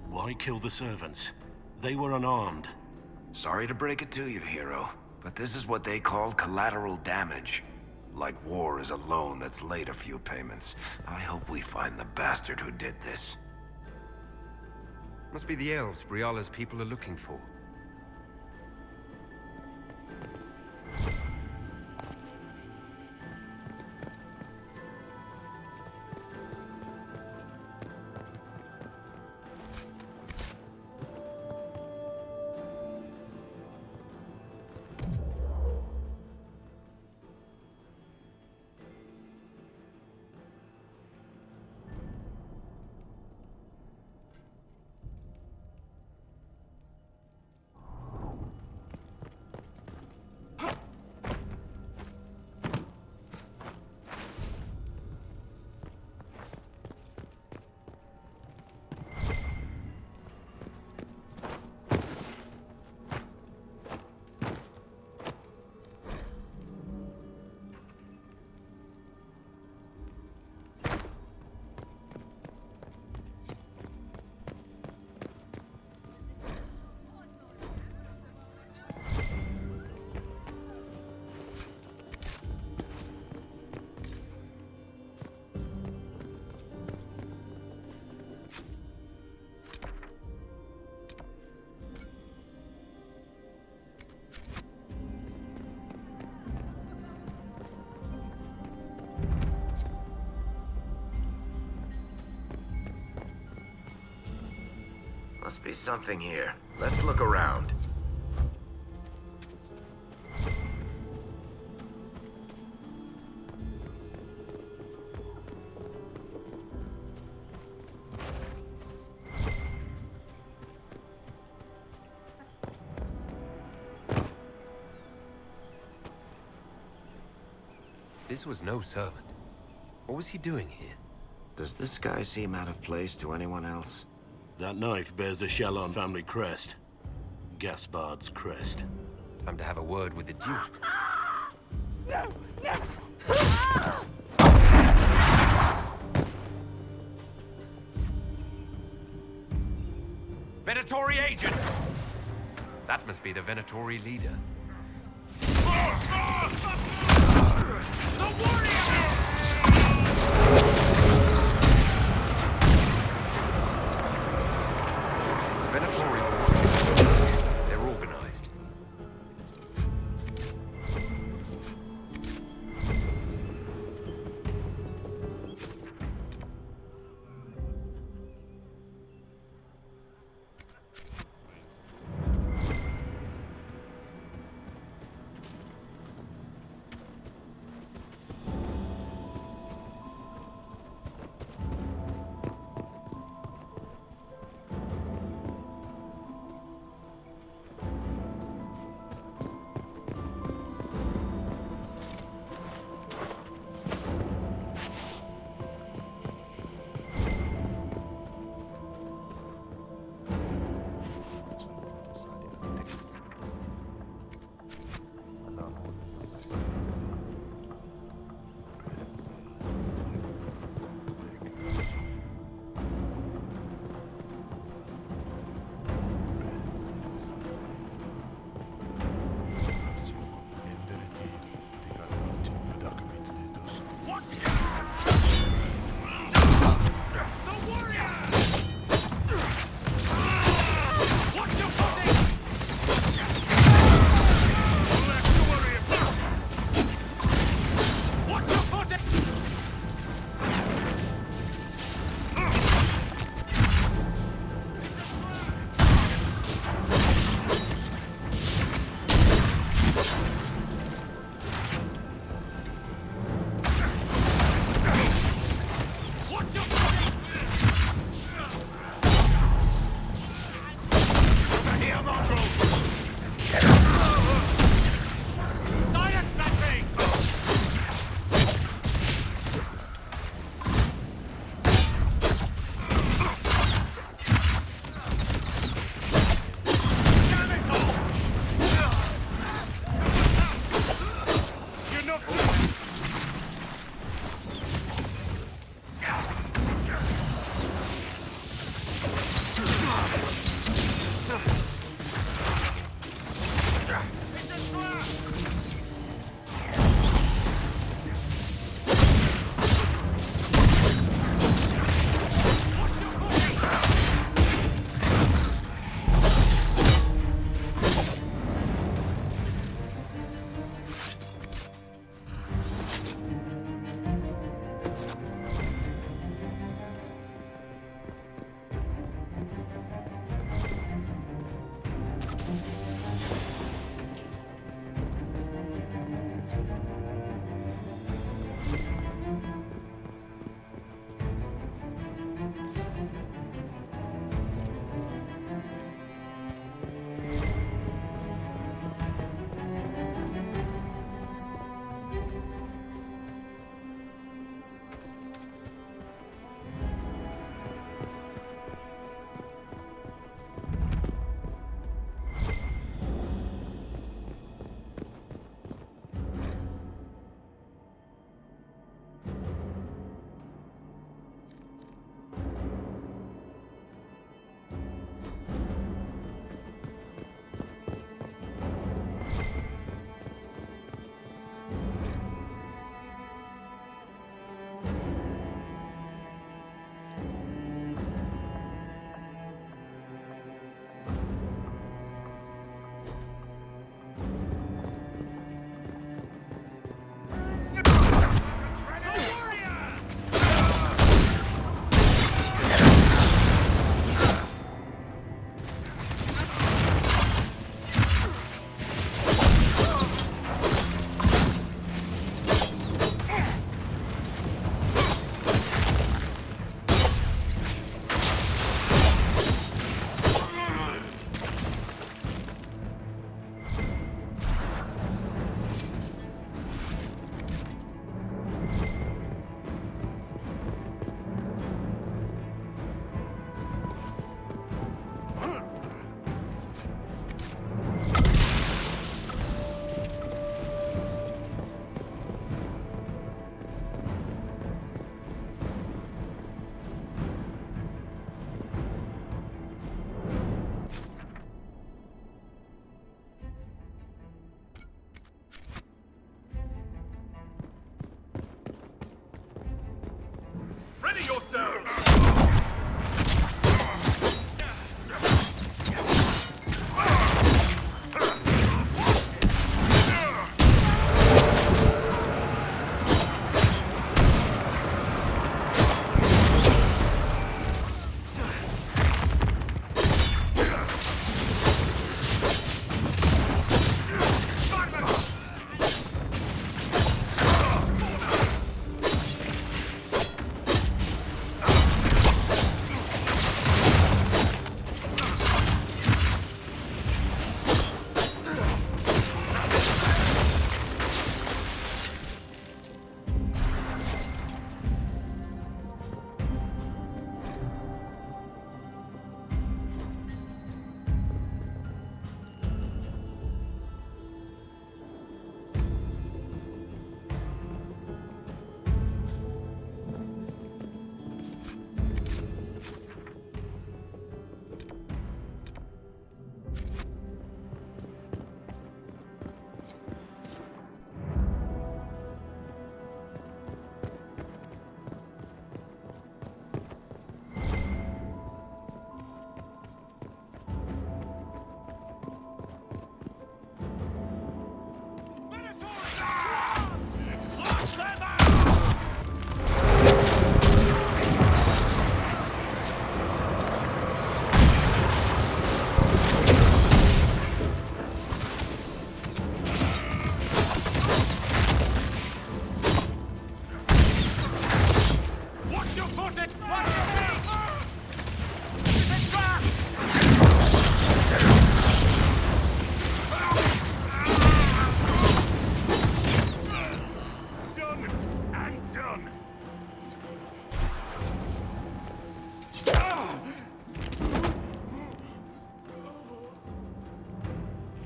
Speaker 19: Why kill the servants? They were unarmed.
Speaker 22: Sorry to break it to you, hero, but this is what they call collateral damage. Like war is a loan that's late a few payments. I hope we find the bastard who did this.
Speaker 4: Must be the elves Briala's people are looking for.
Speaker 22: Must be something here. Let's look around.
Speaker 4: This was no servant. What was he doing here?
Speaker 22: Does this guy seem out of place to anyone else?
Speaker 19: That knife bears a Shalon family crest. Gaspard's crest.
Speaker 4: Time to have a word with the Duke.
Speaker 17: No! No!
Speaker 4: Venatori agent! That must be the Venatori leader. Venatori warriors. They're organized.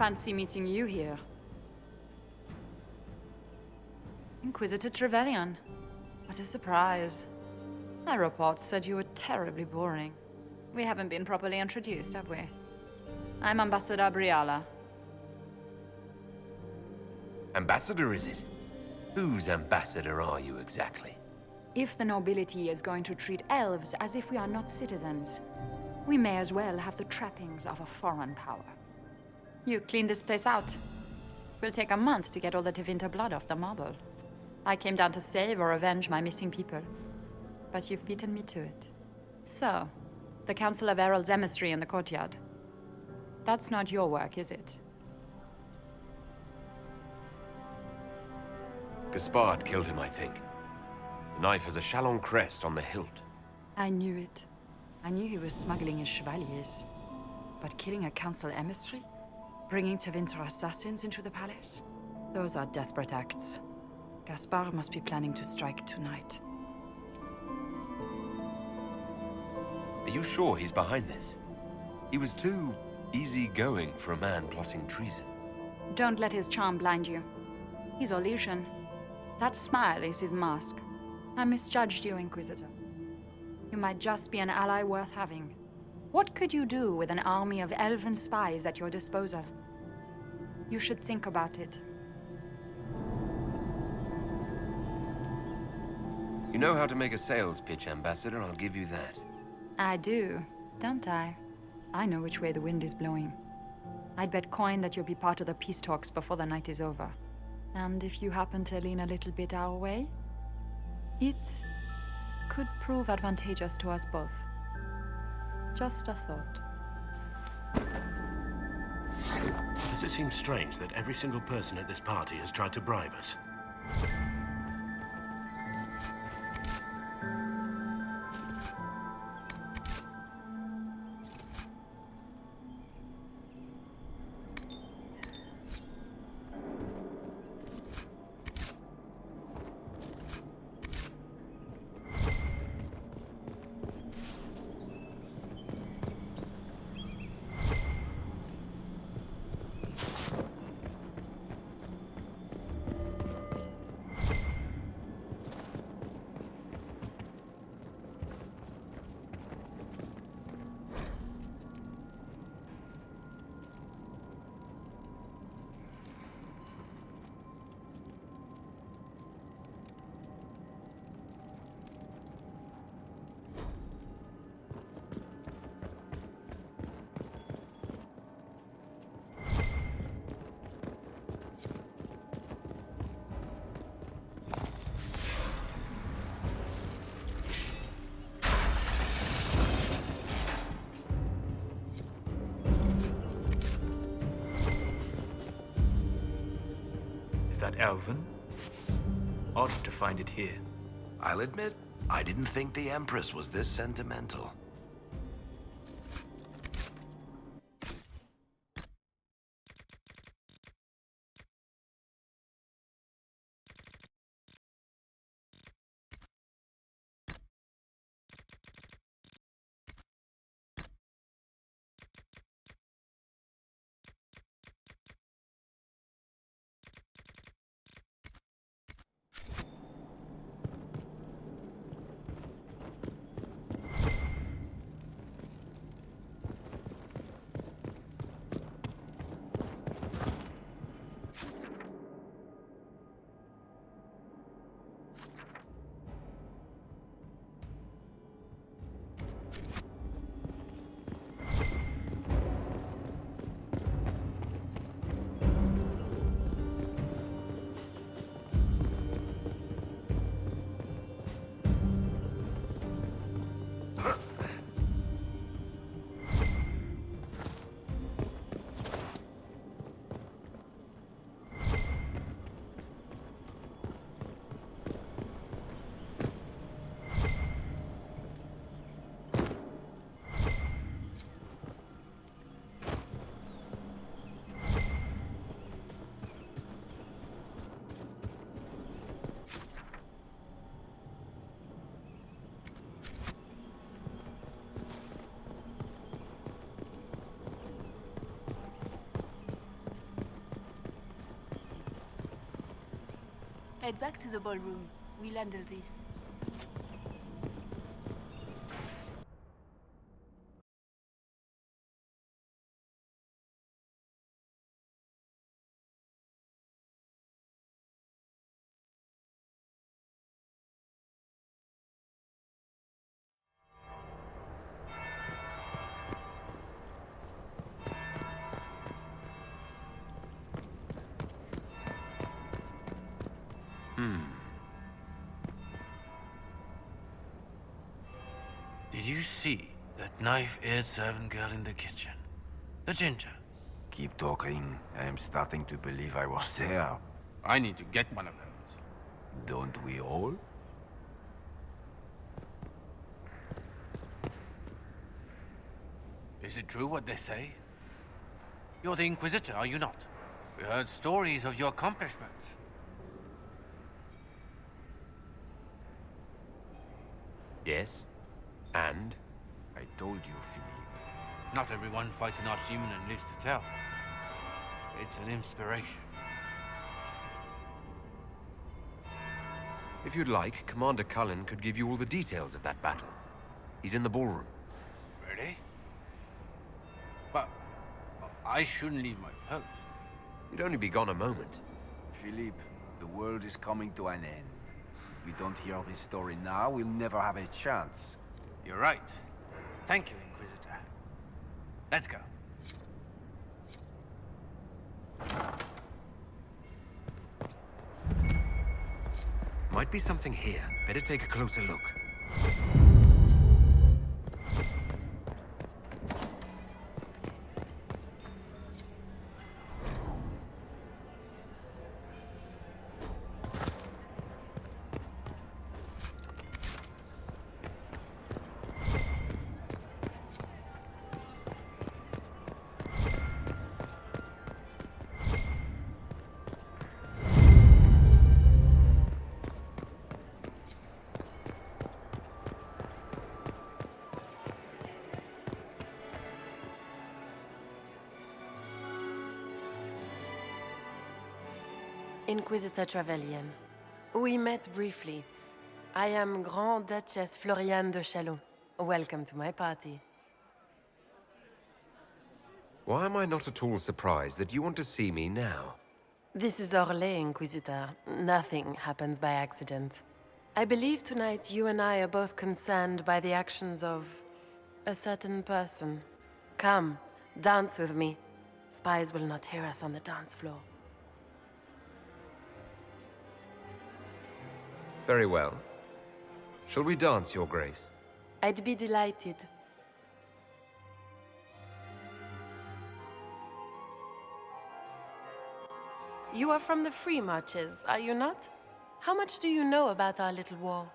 Speaker 8: Fancy meeting you here. Inquisitor Trevelyan. What a surprise. My reports said you were terribly boring. We haven't been properly introduced, have we? I'm Ambassador Briala.
Speaker 4: Ambassador, is it? Whose ambassador are you exactly?
Speaker 8: If the nobility is going to treat elves as if we are not citizens, we may as well have the trappings of a foreign power. You clean this place out. Will take a month to get all the Tevinter blood off the marble. I came down to save or avenge my missing people, but you've beaten me to it. So, the Council of Herald's emissary in the courtyard. That's not your work, is it?
Speaker 4: Gaspard killed him, I think. The knife has a Chalon crest on the hilt.
Speaker 8: I knew it. I knew he was smuggling his chevaliers. But killing a council emissary? Bringing Tevinter assassins into the palace? Those are desperate acts. Gaspard must be planning to strike tonight.
Speaker 4: Are you sure he's behind this? He was too easygoing for a man plotting treason.
Speaker 8: Don't let his charm blind you. He's Orlesian. That smile is his mask. I misjudged you, Inquisitor. You might just be an ally worth having. What could you do with an army of elven spies at your disposal? You should think about it.
Speaker 4: You know how to make a sales pitch, Ambassador, I'll give you that.
Speaker 8: I do, don't I? I know which way the wind is blowing. I'd bet coin that you'll be part of the peace talks before the night is over. And if you happen to lean a little bit our way, it could prove advantageous to us both. Just a thought.
Speaker 19: Does it seem strange that every single person at this party has tried to bribe us?
Speaker 20: Is that Elven? Odd to find it here.
Speaker 22: I'll admit, I didn't think the Empress was this sentimental.
Speaker 16: Head back to the ballroom. We'll handle this.
Speaker 7: Did you see that knife-eared servant girl in the kitchen? The ginger.
Speaker 22: Keep talking. I am starting to believe I was there.
Speaker 2: I need to get one of those.
Speaker 22: Don't we all?
Speaker 7: Is it true what they say? You're the Inquisitor, are you not? We heard stories of your accomplishments.
Speaker 4: Yes? And?
Speaker 22: I told you, Philippe.
Speaker 7: Not everyone fights an archdemon and lives to tell. It's an inspiration.
Speaker 4: If you'd like, Commander Cullen could give you all the details of that battle. He's in the ballroom.
Speaker 7: Really? But I shouldn't leave my post.
Speaker 4: You'd only be gone a moment.
Speaker 22: Philippe, the world is coming to an end. If we don't hear this story now, we'll never have a chance.
Speaker 7: You're right. Thank you, Inquisitor. Let's go.
Speaker 4: Might be something here. Better take a closer look.
Speaker 23: Inquisitor Trevelyan. We met briefly. I am Grand Duchess Floriane de Chalon. Welcome to my party.
Speaker 4: Why am I not at all surprised that you want to see me now?
Speaker 23: This is Orlais, Inquisitor. Nothing happens by accident. I believe tonight you and I are both concerned by the actions of a certain person. Come, dance with me. Spies will not hear us on the dance floor.
Speaker 4: Very well. Shall we dance, Your Grace?
Speaker 23: I'd be delighted. You are from the Free Marches, are you not? How much do you know about our little war?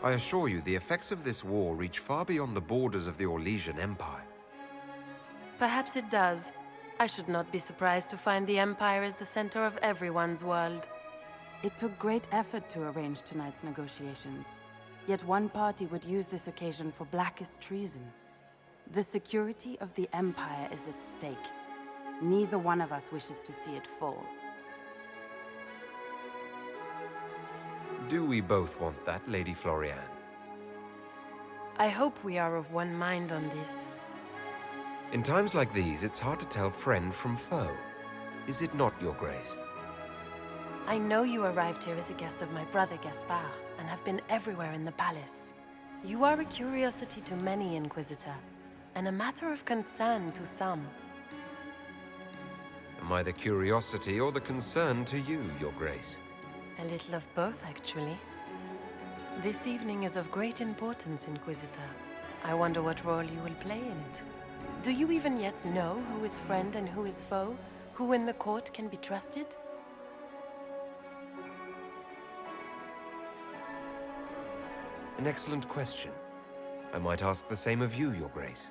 Speaker 4: I assure you, the effects of this war reach far beyond the borders of the Orlesian Empire.
Speaker 23: Perhaps it does. I should not be surprised to find the Empire is the center of everyone's world.
Speaker 6: It took great effort to arrange tonight's negotiations. Yet one party would use this occasion for blackest treason. The security of the Empire is at stake. Neither one of us wishes to see it fall.
Speaker 4: Do we both want that, Lady Floriane?
Speaker 23: I hope we are of one mind on this.
Speaker 4: In times like these, it's hard to tell friend from foe. Is it not, Your Grace?
Speaker 23: I know you arrived here as a guest of my brother Gaspard, and have been everywhere in the palace. You are a curiosity to many, Inquisitor, and a matter of concern to some.
Speaker 4: Am I the curiosity or the concern to you, Your Grace?
Speaker 23: A little of both, actually. This evening is of great importance, Inquisitor. I wonder what role you will play in it. Do you even yet know who is friend and who is foe? Who in the court can be trusted?
Speaker 4: An excellent question. I might ask the same of you, Your Grace.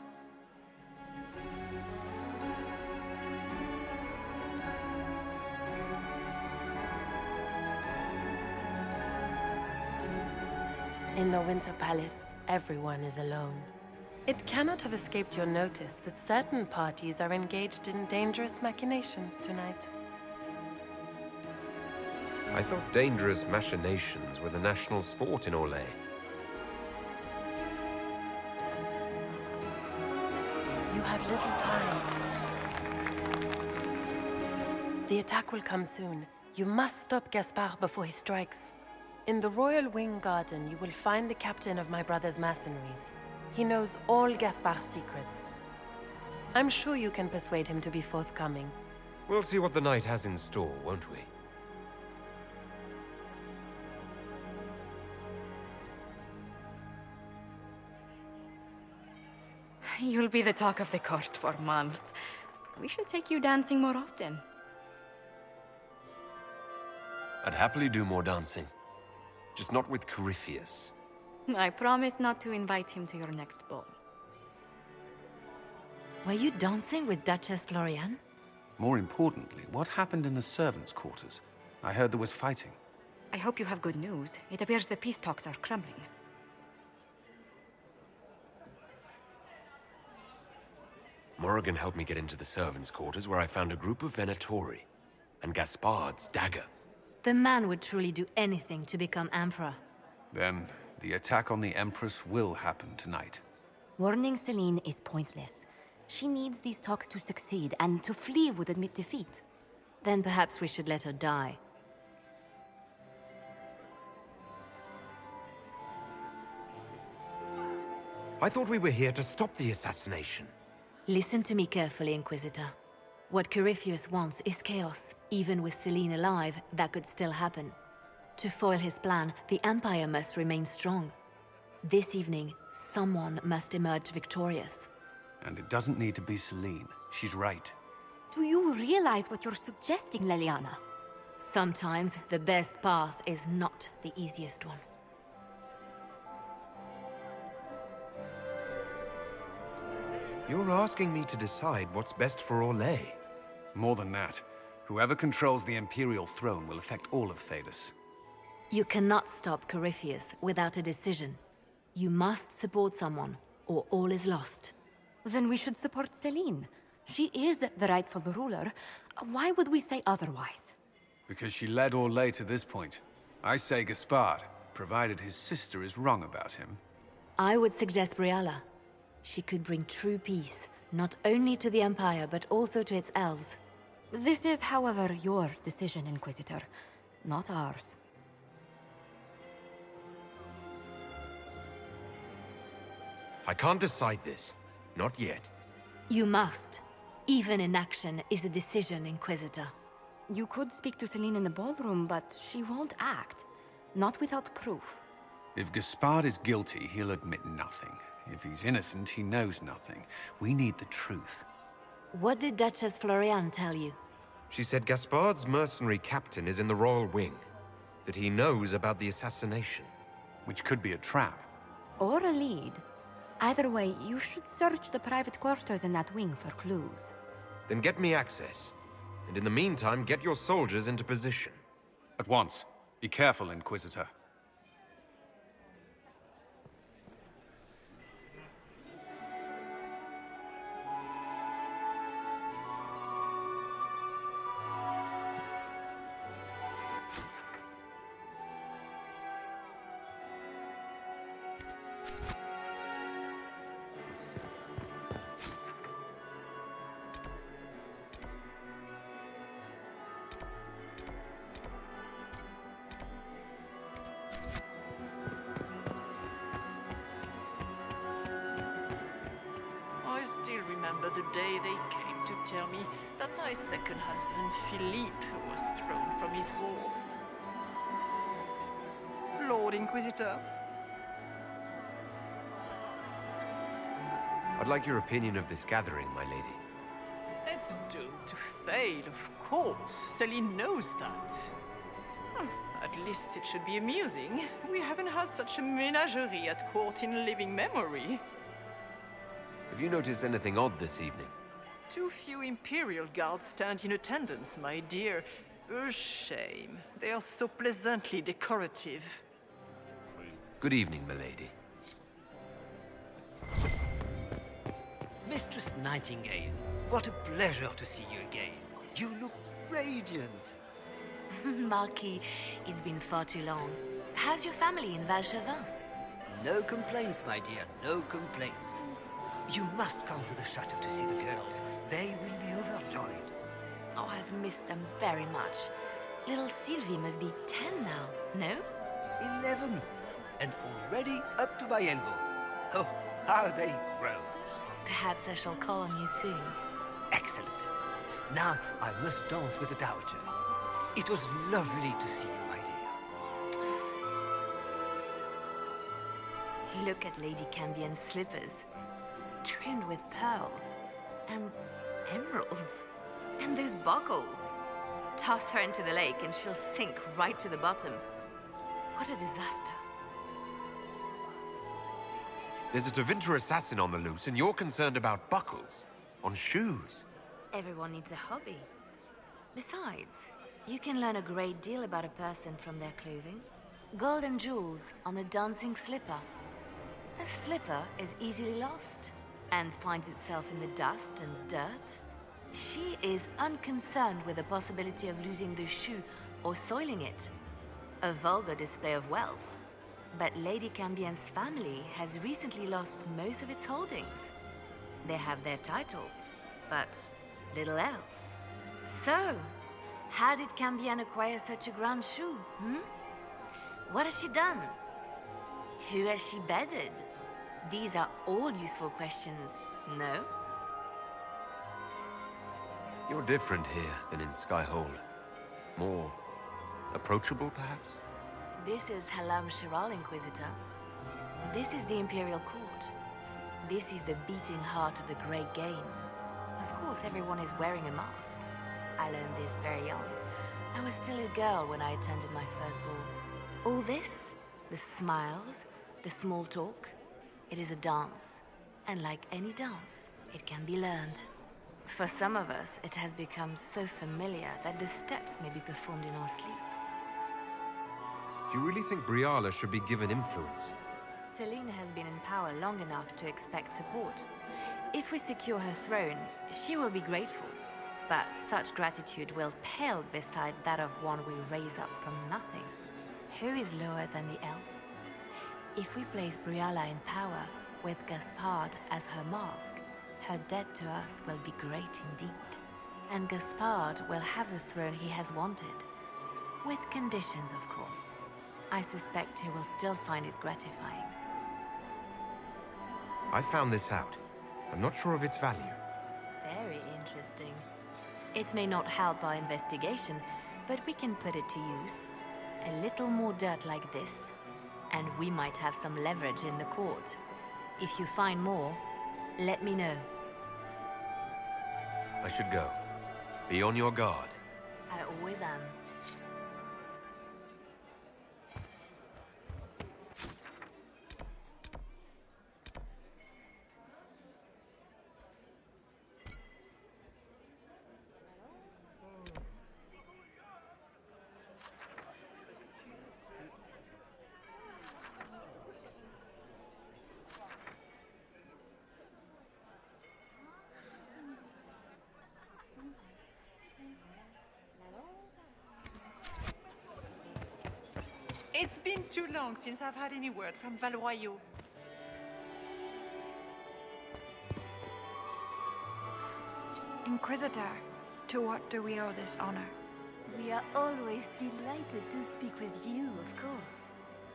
Speaker 23: In the Winter Palace, everyone is alone. It cannot have escaped your notice that certain parties are engaged in dangerous machinations tonight.
Speaker 4: I thought dangerous machinations were the national sport in Orlais.
Speaker 23: You have little time. The attack will come soon. You must stop Gaspard before he strikes. In the Royal Wing Garden, you will find the captain of my brother's mercenaries. He knows all Gaspard's secrets. I'm sure you can persuade him to be forthcoming.
Speaker 4: We'll see what the night has in store, won't we?
Speaker 3: You'll be the talk of the court for months. We should take you dancing more often.
Speaker 4: I'd happily do more dancing. Just not with Corypheus.
Speaker 3: I promise not to invite him to your next ball.
Speaker 1: Were you dancing with Duchess Florian?
Speaker 2: More importantly, what happened in the servants' quarters? I heard there was fighting.
Speaker 3: I hope you have good news. It appears the peace talks are crumbling.
Speaker 4: Morrigan helped me get into the servants' quarters where I found a group of Venatori and Gaspard's dagger.
Speaker 1: The man would truly do anything to become Emperor.
Speaker 2: Then, the attack on the Empress will happen tonight.
Speaker 3: Warning Celine is pointless. She needs these talks to succeed, and to flee would admit defeat.
Speaker 1: Then perhaps we should let her die.
Speaker 4: I thought we were here to stop the assassination.
Speaker 1: Listen to me carefully, Inquisitor. What Corypheus wants is chaos. Even with Celine alive, that could still happen. To foil his plan, the Empire must remain strong. This evening, someone must emerge victorious.
Speaker 2: And it doesn't need to be Celine. She's right.
Speaker 3: Do you realize what you're suggesting, Leliana?
Speaker 1: Sometimes the best path is not the easiest one.
Speaker 4: You're asking me to decide what's best for Orlais.
Speaker 2: More than that, whoever controls the Imperial throne will affect all of Thedas.
Speaker 1: You cannot stop Corypheus without a decision. You must support someone, or all is lost.
Speaker 3: Then we should support Celine. She is the rightful ruler. Why would we say otherwise?
Speaker 2: Because she led Orlais to this point. I say Gaspard, provided his sister is wrong about him.
Speaker 1: I would suggest Briala. She could bring true peace, not only to the Empire, but also to its elves.
Speaker 3: This is, however, your decision, Inquisitor, not ours.
Speaker 4: I can't decide this. Not yet.
Speaker 1: You must. Even inaction is a decision, Inquisitor.
Speaker 3: You could speak to Celine in the ballroom, but she won't act. Not without proof.
Speaker 2: If Gaspard is guilty, he'll admit nothing. If he's innocent, he knows nothing. We need the truth.
Speaker 1: What did Duchess Florian tell you?
Speaker 4: She said Gaspard's mercenary captain is in the Royal Wing. That he knows about the assassination.
Speaker 2: Which could be a trap.
Speaker 3: Or a lead. Either way, you should search the private quarters in that wing for clues.
Speaker 4: Then get me access. And in the meantime, get your soldiers into position.
Speaker 2: At once. Be careful, Inquisitor.
Speaker 9: I still remember the day they came to tell me that my second husband, Philippe, was thrown from his horse. Lord Inquisitor.
Speaker 4: I'd like your opinion of this gathering, my lady.
Speaker 9: It's doomed to fail, of course. Celine knows that. At least it should be amusing. We haven't had such a menagerie at court in living memory.
Speaker 4: Have you noticed anything odd this evening?
Speaker 9: Too few Imperial guards stand in attendance, my dear. A shame. They are so pleasantly decorative.
Speaker 4: Good evening, milady.
Speaker 10: Mistress Nightingale, what a pleasure to see you again. You look radiant.
Speaker 5: Marquis, it's been far too long. How's your family in Valchevin?
Speaker 10: No complaints, my dear, no complaints. You must come to the chateau to see the girls. They will be overjoyed.
Speaker 5: Oh, I've missed them very much. Little Sylvie must be 10 now, no?
Speaker 10: 11. And already up to my elbow. Oh, how they grow.
Speaker 5: Perhaps I shall call on you soon.
Speaker 10: Excellent. Now I must dance with the Dowager. It was lovely to see you, my dear.
Speaker 5: Look at Lady Cambien's slippers. Trimmed with pearls. And emeralds. And those buckles. Toss her into the lake and she'll sink right to the bottom. What a disaster.
Speaker 4: There's a Tevinter assassin on the loose, and you're concerned about buckles on shoes.
Speaker 5: Everyone needs a hobby. Besides, you can learn a great deal about a person from their clothing. Gold and jewels on a dancing slipper. A slipper is easily lost and finds itself in the dust and dirt. She is unconcerned with the possibility of losing the shoe or soiling it. A vulgar display of wealth. But Lady Cambien's family has recently lost most of its holdings. They have their title, but little else. So, how did Cambien acquire such a grand shoe, What has she done? Who has she bedded? These are all useful questions, no?
Speaker 4: You're different here than in Skyhold. More approachable, perhaps?
Speaker 5: This is Halam Shiral, Inquisitor. This is the Imperial Court. This is the beating heart of the Great Game. Of course, everyone is wearing a mask. I learned this very young. I was still a girl when I attended my first ball. All this, the smiles, the small talk, it is a dance. And like any dance, it can be learned. For some of us, it has become so familiar that the steps may be performed in our sleep.
Speaker 4: Do you really think Briala should be given influence?
Speaker 5: Celine has been in power long enough to expect support. If we secure her throne, she will be grateful. But such gratitude will pale beside that of one we raise up from nothing. Who is lower than the elf? If we place Briala in power, with Gaspard as her mask, her debt to us will be great indeed. And Gaspard will have the throne he has wanted. With conditions, of course. I suspect he will still find it gratifying.
Speaker 4: I found this out. I'm not sure of its value.
Speaker 5: Very interesting. It may not help our investigation, but we can put it to use. A little more dirt like this, and we might have some leverage in the court. If you find more, let me know.
Speaker 4: I should go. Be on your guard.
Speaker 5: I always am.
Speaker 9: It's been too long since I've had any word from Valroyaux.
Speaker 8: Inquisitor, to what do we owe this honor?
Speaker 16: We are always delighted to speak with you, of course.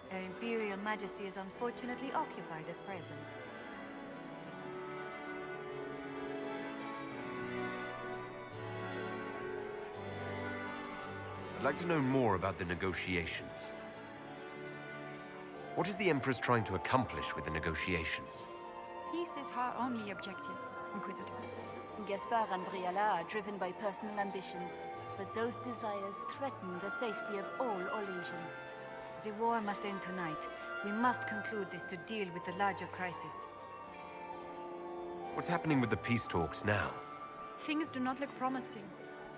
Speaker 13: Her Imperial Majesty is unfortunately occupied at present.
Speaker 4: I'd like to know more about the negotiations. What is the Empress trying to accomplish with the negotiations?
Speaker 8: Peace is her only objective, Inquisitor.
Speaker 16: Gaspard and Briala are driven by personal ambitions, but those desires threaten the safety of all Olesians.
Speaker 13: The war must end tonight. We must conclude this to deal with the larger crisis.
Speaker 4: What's happening with the peace talks now?
Speaker 8: Things do not look promising.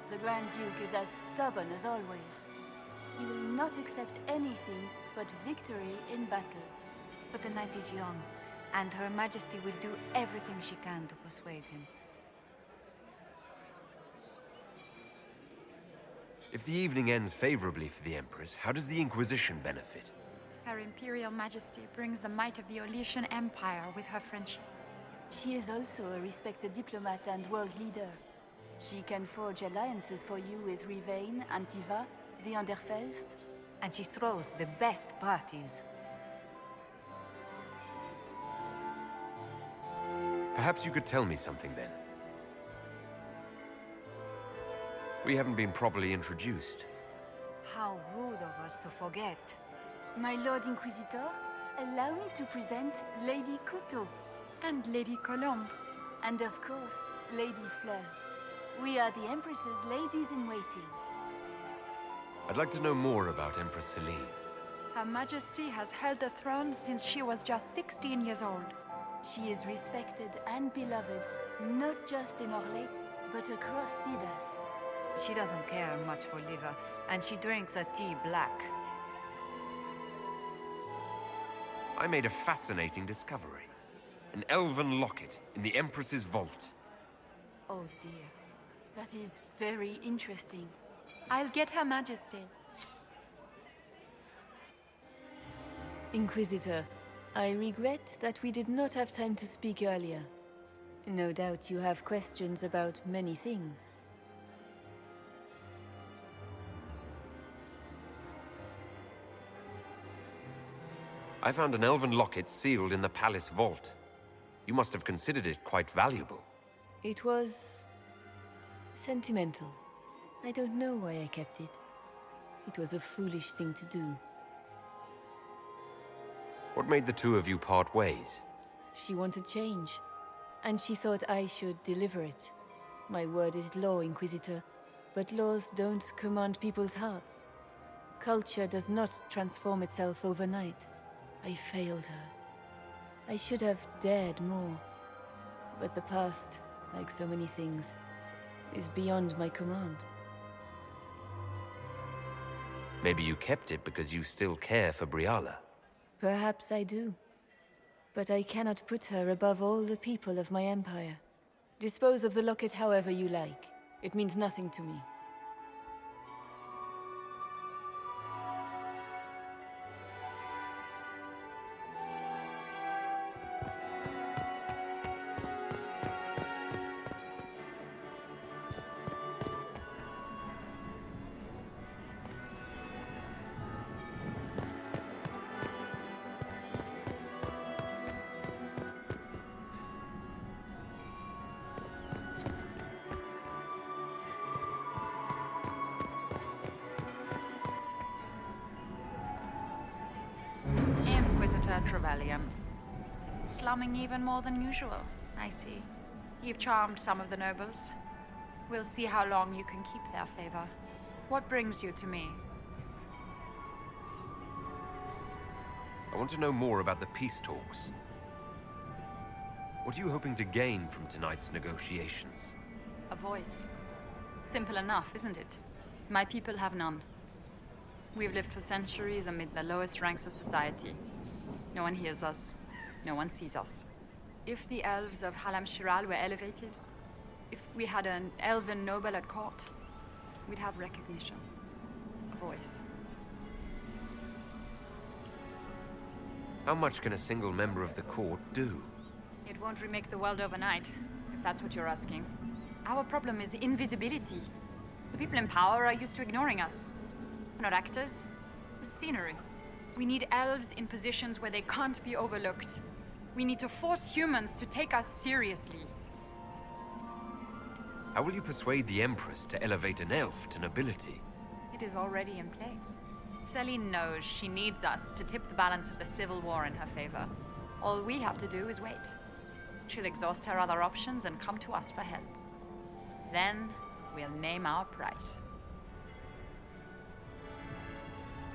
Speaker 16: The Grand Duke is as stubborn as always. He will not accept anything but victory in battle.
Speaker 13: But the night is young. and Her Majesty will do everything she can to persuade him.
Speaker 4: If the evening ends favorably for the Empress, how does the Inquisition benefit?
Speaker 8: Her Imperial Majesty brings the might of the Olesian Empire with her friendship.
Speaker 16: She is also a respected diplomat and world leader. She can forge alliances for you with Rivain, Antiva, the Underfels.
Speaker 13: And she throws the best parties.
Speaker 4: Perhaps you could tell me something then. We haven't been properly introduced.
Speaker 13: How rude of us to forget.
Speaker 16: My Lord Inquisitor, allow me to present Lady Couteau.
Speaker 8: And Lady Colombe.
Speaker 16: And of course, Lady Fleur. We are the Empress's ladies-in-waiting.
Speaker 4: I'd like to know more about Empress Celine.
Speaker 8: Her Majesty has held the throne since she was just 16 years old.
Speaker 16: She is respected and beloved, not just in Orlais, but across Thedas.
Speaker 13: She doesn't care much for liver, and she drinks her tea black.
Speaker 4: I made a fascinating discovery. An elven locket in the Empress's vault.
Speaker 16: Oh dear. That is very interesting.
Speaker 8: I'll get Her Majesty.
Speaker 16: Inquisitor, I regret that we did not have time to speak earlier. No doubt you have questions about many things.
Speaker 4: I found an elven locket sealed in the palace vault. You must have considered it quite valuable.
Speaker 16: It was sentimental. I don't know why I kept it. It was a foolish thing to do.
Speaker 4: What made the two of you part ways?
Speaker 16: She wanted change, and she thought I should deliver it. My word is law, Inquisitor, but laws don't command people's hearts. Culture does not transform itself overnight. I failed her. I should have dared more. But the past, like so many things, is beyond my command.
Speaker 4: Maybe you kept it because you still care for Briala.
Speaker 16: Perhaps I do. But I cannot put her above all the people of my empire. Dispose of the locket however you like. It means nothing to me.
Speaker 8: Trevelyan. Slumming even more than usual, I see. You've charmed some of the nobles. We'll see how long you can keep their favor. What brings you to me?
Speaker 4: I want to know more about the peace talks. What are you hoping to gain from tonight's negotiations?
Speaker 8: A voice. Simple enough, isn't it? My people have none. We've lived for centuries amid the lowest ranks of society. No one hears us. No one sees us. If the elves of Halam Shiral were elevated, if we had an elven noble at court, we'd have recognition. A voice.
Speaker 4: How much can a single member of the court do?
Speaker 8: It won't remake the world overnight, if that's what you're asking. Our problem is invisibility. The people in power are used to ignoring us. We're not actors. We're scenery. We need elves in positions where they can't be overlooked. We need to force humans to take us seriously.
Speaker 4: How will you persuade the Empress to elevate an elf to nobility?
Speaker 8: It is already in place. Celine knows she needs us to tip the balance of the civil war in her favor. All we have to do is wait. She'll exhaust her other options and come to us for help. Then, we'll name our price.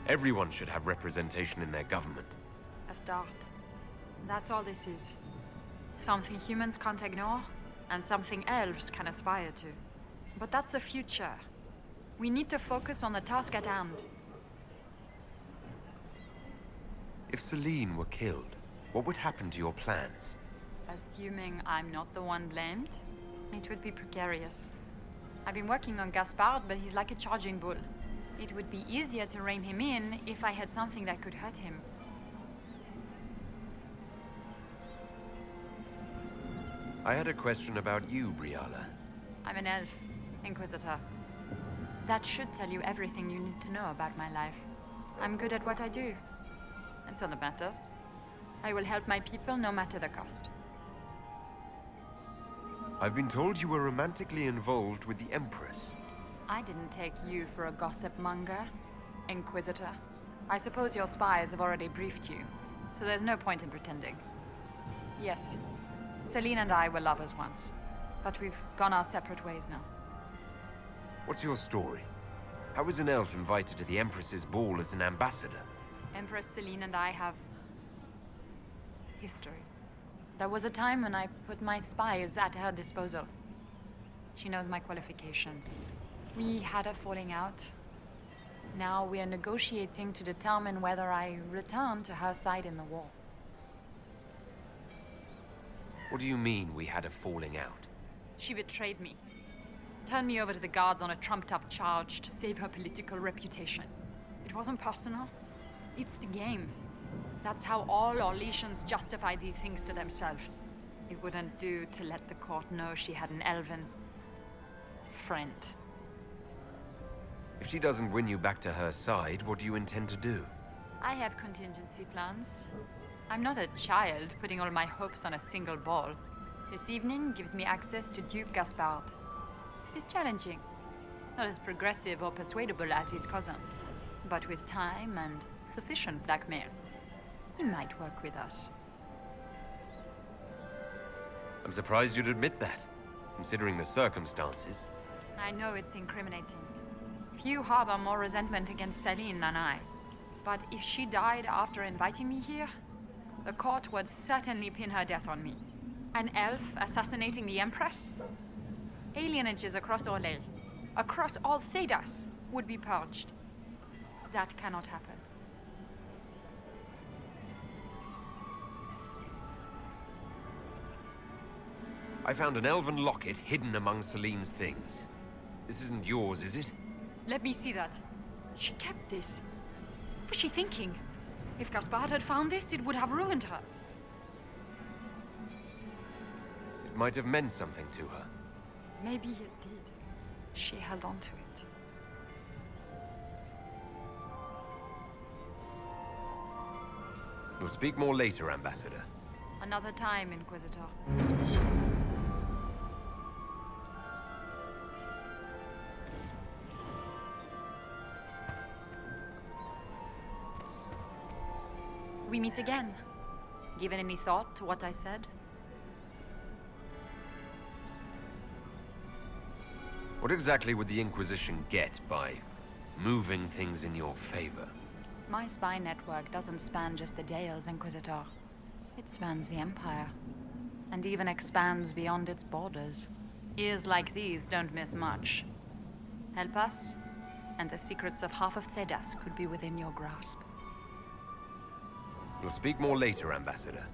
Speaker 4: Everyone should have representation in their government.
Speaker 8: A start. That's all this is. Something humans can't ignore, and something elves can aspire to. But that's the future. We need to focus on the task at hand.
Speaker 4: If Celine were killed, what would happen to your plans?
Speaker 8: Assuming I'm not the one blamed, it would be precarious. I've been working on Gaspard, but he's like a charging bull. It would be easier to rein him in if I had something that could hurt him.
Speaker 4: I had a question about you, Briala.
Speaker 8: I'm an elf, Inquisitor. That should tell you everything you need to know about my life. I'm good at what I do. That's all that matters. I will help my people no matter the cost.
Speaker 4: I've been told you were romantically involved with the Empress.
Speaker 8: I didn't take you for a gossip monger, Inquisitor. I suppose your spies have already briefed you, so there's no point in pretending. Yes, Celine and I were lovers once, but we've gone our separate ways now.
Speaker 4: What's your story? How was an elf invited to the Empress's ball as an ambassador?
Speaker 8: Empress Celine and I have history. There was a time when I put my spies at her disposal. She knows my qualifications. We had a falling out. Now we are negotiating to determine whether I return to her side in the war.
Speaker 4: What do you mean we had a falling out?
Speaker 8: She betrayed me. Turned me over to the guards on a trumped-up charge to save her political reputation. It wasn't personal. It's the game. That's how all Orlesians justify these things to themselves. It wouldn't do to let the court know she had an elven friend.
Speaker 4: If she doesn't win you back to her side, what do you intend to do?
Speaker 8: I have contingency plans. I'm not a child putting all my hopes on a single ball. This evening gives me access to Duke Gaspard. He's challenging. Not as progressive or persuadable as his cousin, but with time and sufficient blackmail, he might work with us.
Speaker 4: I'm surprised you'd admit that, considering the circumstances.
Speaker 8: I know it's incriminating. Few harbor more resentment against Celine than I. But if she died after inviting me here, the court would certainly pin her death on me. An elf assassinating the Empress? Alienages across Orlais, across all Thedas, would be purged. That cannot happen.
Speaker 4: I found an elven locket hidden among Celine's things. This isn't yours, is it?
Speaker 8: Let me see that. She kept this. What was she thinking? If Gaspard had found this, it would have ruined her.
Speaker 4: It might have meant something to her.
Speaker 8: Maybe it did. She held on to it.
Speaker 4: We'll speak more later, Ambassador.
Speaker 8: Another time, Inquisitor. We meet again. Given any thought to what I said?
Speaker 4: What exactly would the Inquisition get by moving things in your favor?
Speaker 8: My spy network doesn't span just the Dales, Inquisitor. It spans the Empire. And even expands beyond its borders. Ears like these don't miss much. Help us, and the secrets of half of Thedas could be within your grasp.
Speaker 4: We'll speak more later, Ambassador.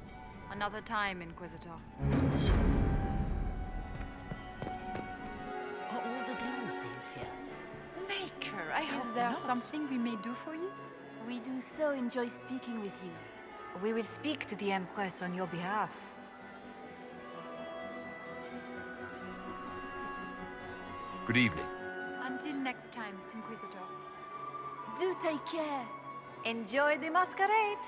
Speaker 8: Another time, Inquisitor.
Speaker 16: Are all the gnomes here?
Speaker 17: Maker, I hope
Speaker 8: Is there
Speaker 17: not.
Speaker 8: something we may do for you?
Speaker 16: We do so enjoy speaking with you.
Speaker 13: We will speak to the Empress on your behalf.
Speaker 4: Good evening.
Speaker 8: Until next time, Inquisitor.
Speaker 16: Do take care.
Speaker 13: Enjoy the masquerade!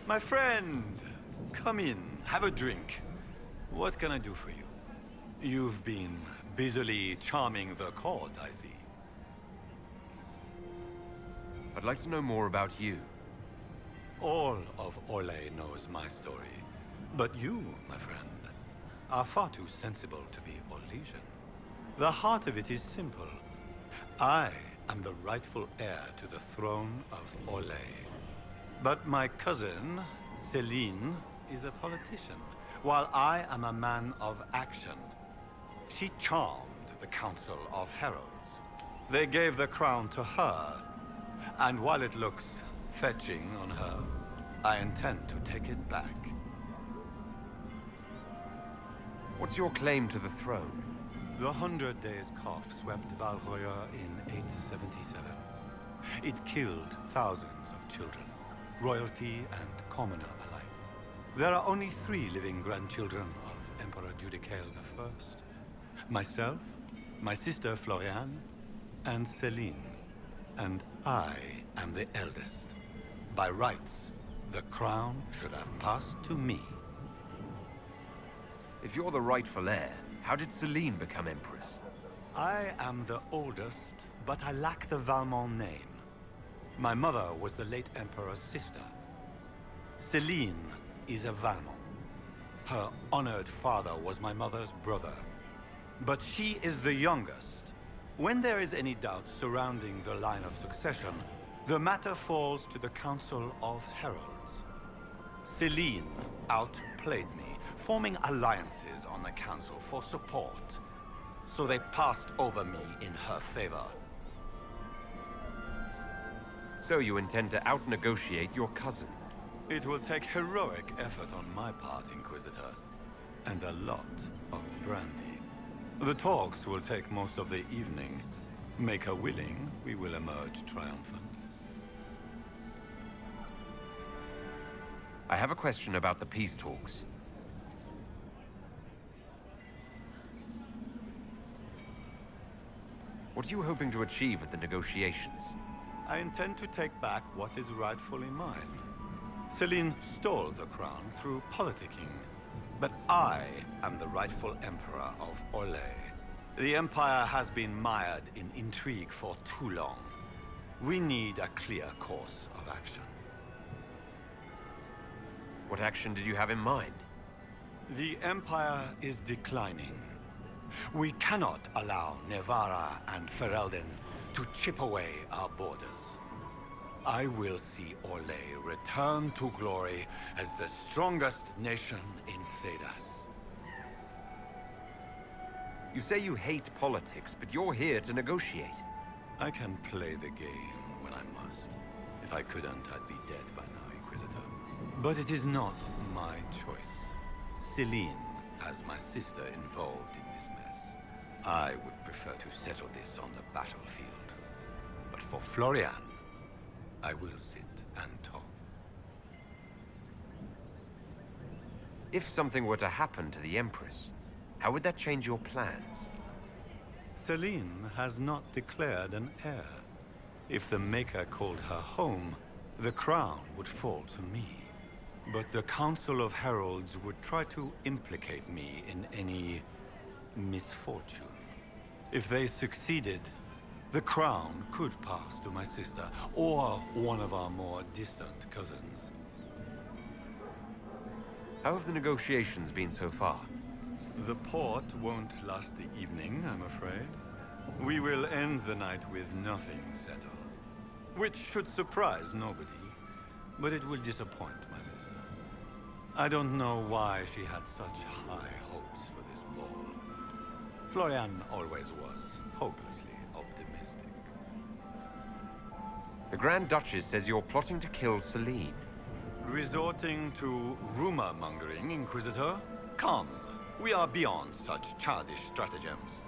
Speaker 14: My friend, come in, have a drink. What can I do for you? You've been busily charming the court, I see.
Speaker 4: I'd like to know more about you.
Speaker 14: All of Orlais knows my story. But you, my friend, are far too sensible to be Orlesian. The heart of it is simple. I am the rightful heir to the throne of Orlais. But my cousin, Celine, is a politician, while I am a man of action. She charmed the Council of Heralds. They gave the crown to her, and while it looks fetching on her, I intend to take it back.
Speaker 4: What's your claim to the throne?
Speaker 14: The 100 Days Cough swept Val-Royer in 877. It killed thousands of children, royalty and commoner alike. There are only 3 living grandchildren of Emperor Judicael I. Myself, my sister Floriane, and Celine. And I am the eldest. By rights, the crown should have passed to me.
Speaker 4: If you're the rightful heir, how did Celine become Empress?
Speaker 14: I am the oldest, but I lack the Valmont name. My mother was the late Emperor's sister. Celine is a Valmont. Her honored father was my mother's brother. But she is the youngest. When there is any doubt surrounding the line of succession, the matter falls to the Council of Heralds. Celine outplayed me, forming alliances on the Council for support. So they passed over me in her favor.
Speaker 4: So you intend to out-negotiate your cousin?
Speaker 14: It will take heroic effort on my part, Inquisitor, and a lot of brandy. The talks will take most of the evening. Make her willing, we will emerge triumphant.
Speaker 4: I have a question about the peace talks. What are you hoping to achieve at the negotiations?
Speaker 14: I intend to take back what is rightfully mine. Celine stole the crown through politicking. But I am the rightful Emperor of Orlais. The Empire has been mired in intrigue for too long. We need a clear course of action.
Speaker 4: What action did you have in mind?
Speaker 14: The Empire is declining. We cannot allow Nevarra and Ferelden to chip away our borders. I will see Orlais return to glory as the strongest nation in Thedas.
Speaker 4: You say you hate politics, but you're here to negotiate.
Speaker 14: I can play the game when I must. If I couldn't, I'd be dead by now, Inquisitor. But it is not my choice. Celine has my sister involved in this mess. I would prefer to settle this on the battlefield. But for Floriane, I will sit and talk.
Speaker 4: If something were to happen to the Empress, how would that change your plans?
Speaker 14: Celine has not declared an heir. If the Maker called her home, the crown would fall to me. But the Council of Heralds would try to implicate me in any misfortune. If they succeeded, the crown could pass to my sister, or one of our more distant cousins.
Speaker 4: How have the negotiations been so far?
Speaker 14: The port won't last the evening, I'm afraid. We will end the night with nothing settled. Which should surprise nobody, but it will disappoint my sister. I don't know why she had such high hopes for this ball. Floriane always was hopelessly optimistic.
Speaker 4: The Grand Duchess says you're plotting to kill Celine.
Speaker 14: Resorting to rumor-mongering, Inquisitor? Come, we are beyond such childish stratagems.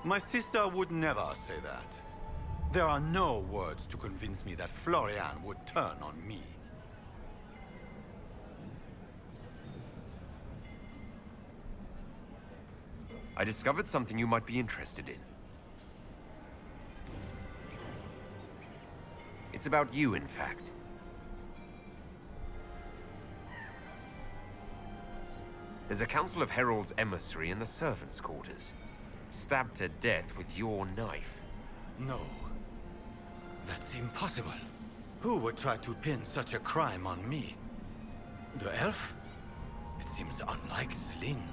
Speaker 14: My sister would never say that. There are no words to convince me that Floriane would turn on me.
Speaker 4: I discovered something you might be interested in. It's about you, in fact. There's a Council of Heralds emissary in the servants' quarters. Stabbed to death with your knife.
Speaker 14: No. That's impossible. Who would try to pin such a crime on me? The elf? It seems unlike Celine.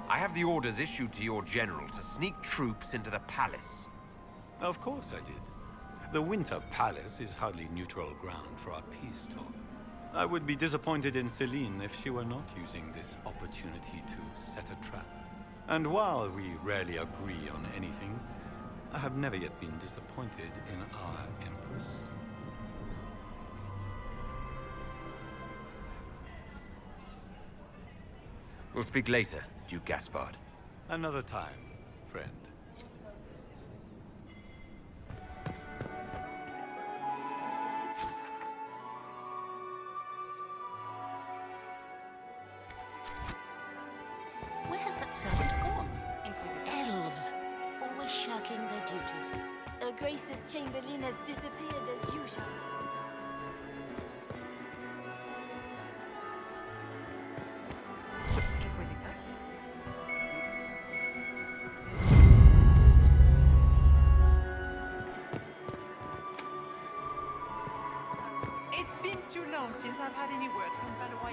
Speaker 4: I have the orders issued to your general to sneak troops into the palace.
Speaker 14: Of course I did. The Winter Palace is hardly neutral ground for our peace talk. I would be disappointed in Celine if she were not using this opportunity to set a trap. And while we rarely agree on anything, I have never yet been disappointed in our Empress.
Speaker 4: We'll speak later, Duke Gaspard.
Speaker 14: Another time, friend.
Speaker 12: Where has that servant gone? Inquisitor. Elves, always shirking their duties.
Speaker 16: Her Grace's Chamberlain has disappeared as usual.
Speaker 3: Inquisitor.
Speaker 9: It's been too long since I've had any word from Valois.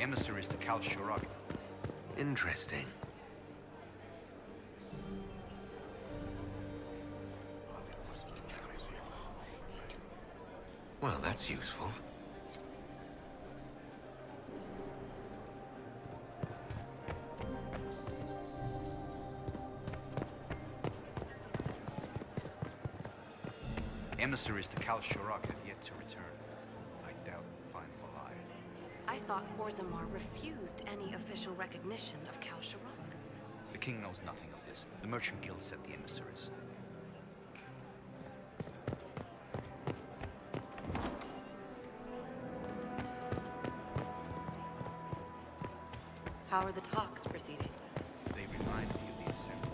Speaker 15: Emissaries to Kal Shirak.
Speaker 2: Interesting. Well, that's useful.
Speaker 15: Emissaries to Kal Shirak have yet to return. I doubt we'll find them alive.
Speaker 18: I thought Orzammar refused any official recognition of Kal Shirak.
Speaker 15: The king knows nothing of this. The Merchant Guild sent the emissaries.
Speaker 18: How are the talks proceeding?
Speaker 15: They remind me of the assembly.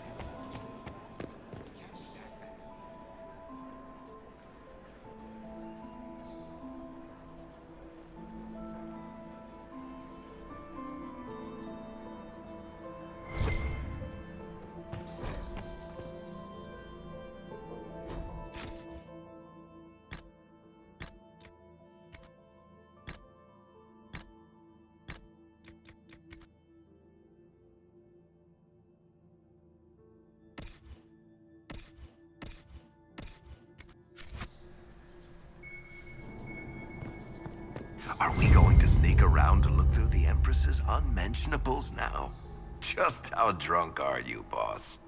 Speaker 22: Are we going to sneak around to look through the Empress's unmentionables now? Just how drunk are you, boss?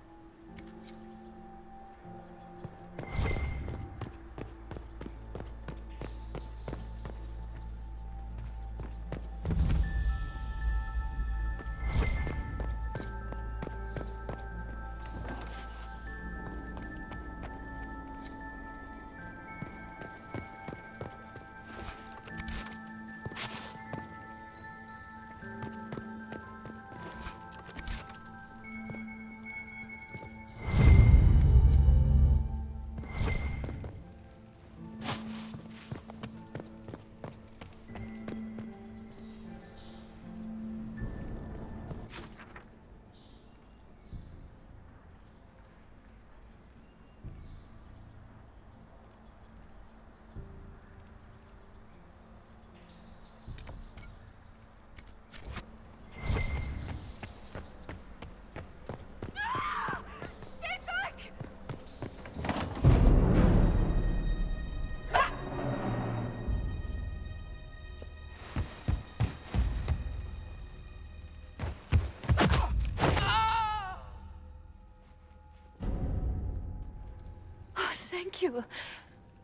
Speaker 3: Thank you.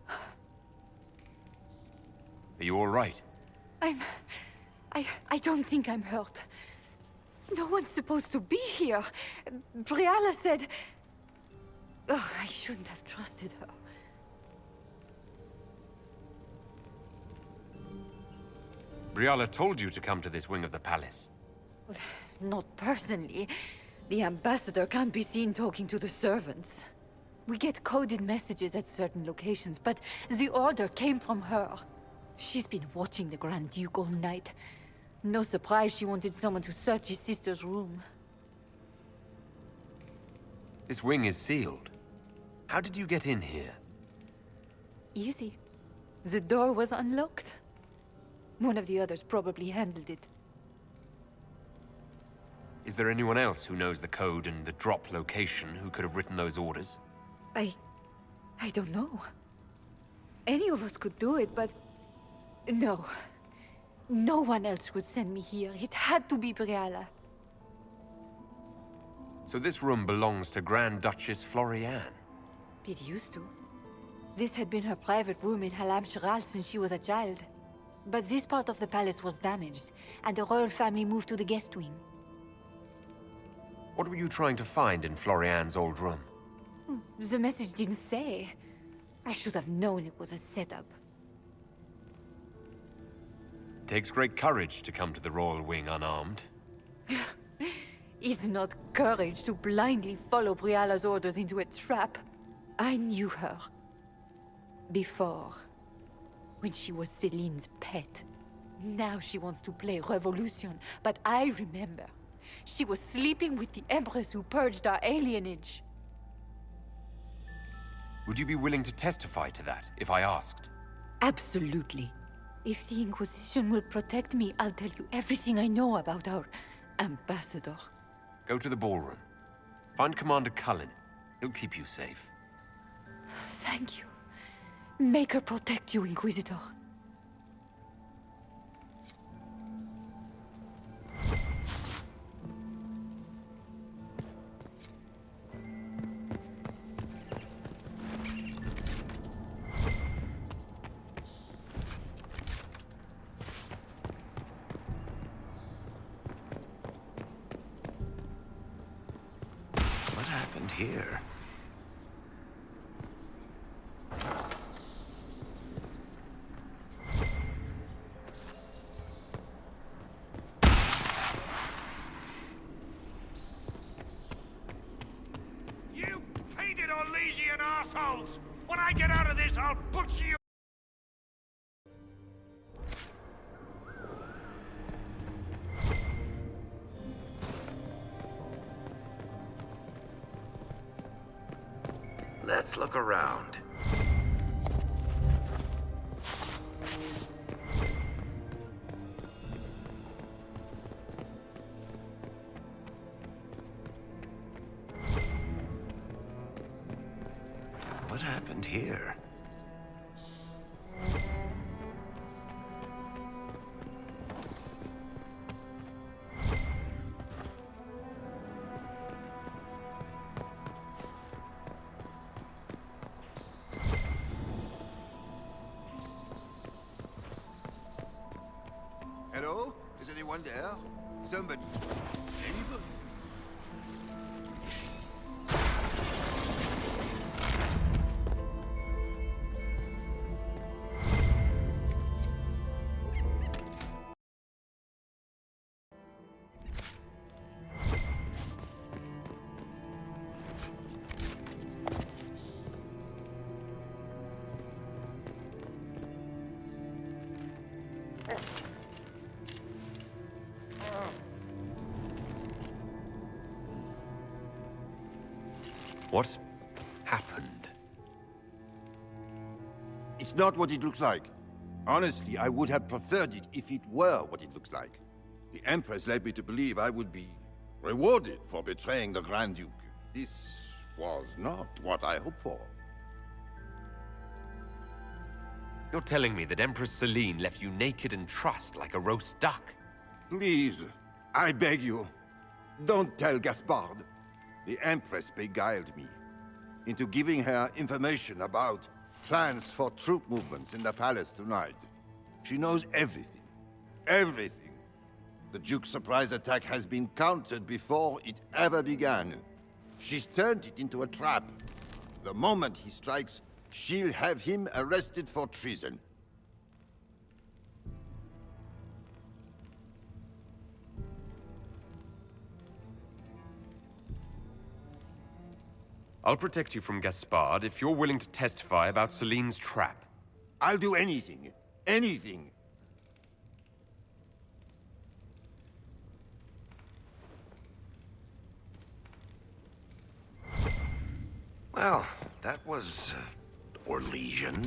Speaker 4: Are you all right?
Speaker 3: I don't think I'm hurt. No one's supposed to be here. Briala said... Oh, I shouldn't have trusted her.
Speaker 4: Briala told you to come to this wing of the palace.
Speaker 3: Not personally. The ambassador can't be seen talking to the servants. We get coded messages at certain locations, but the order came from her. She's been watching the Grand Duke all night. No surprise she wanted someone to search his sister's room.
Speaker 4: This wing is sealed. How did you get in here?
Speaker 3: Easy. The door was unlocked. One of the others probably handled it.
Speaker 4: Is there anyone else who knows the code and the drop location who could have written those orders?
Speaker 3: I don't know. Any of us could do it, but... No. No one else could send me here. It had to be Briala.
Speaker 4: So this room belongs to Grand Duchess Florianne?
Speaker 3: It used to. This had been her private room in Halam Shiral since she was a child. But this part of the palace was damaged, and the royal family moved to the guest wing.
Speaker 4: What were you trying to find in Florianne's old room?
Speaker 3: The message didn't say. I should have known it was a setup.
Speaker 4: It takes great courage to come to the royal wing unarmed.
Speaker 3: It's not courage to blindly follow Briala's orders into a trap. I knew her. Before. When she was Celine's pet. Now she wants to play revolution, but I remember. She was sleeping with the Empress who purged our alienage.
Speaker 4: Would you be willing to testify to that, if I asked?
Speaker 3: Absolutely. If the Inquisition will protect me, I'll tell you everything I know about our ambassador.
Speaker 4: Go to the ballroom. Find Commander Cullen. He'll keep you safe.
Speaker 3: Thank you. Make her protect you, Inquisitor.
Speaker 22: What happened here?
Speaker 11: You painted Orlesian assholes! When I get out of this, I'll butcher you!
Speaker 22: Let's look around. What happened here?
Speaker 19: Hello? Is anyone there? Somebody. Anybody?
Speaker 4: What happened?
Speaker 19: It's not what it looks like. Honestly, I would have preferred it if it were what it looks like. The Empress led me to believe I would be rewarded for betraying the Grand Duke. This was not what I hoped for.
Speaker 4: You're telling me that Empress Celine left you naked and trussed like a roast duck?
Speaker 19: Please, I beg you, don't tell Gaspard. The Empress beguiled me into giving her information about plans for troop movements in the palace tonight. She knows everything. Everything. The Duke's surprise attack has been countered before it ever began. She's turned it into a trap. The moment he strikes, she'll have him arrested for treason.
Speaker 4: I'll protect you from Gaspard if you're willing to testify about Celine's trap.
Speaker 19: I'll do anything. Anything.
Speaker 22: Well, that was... Orlesian.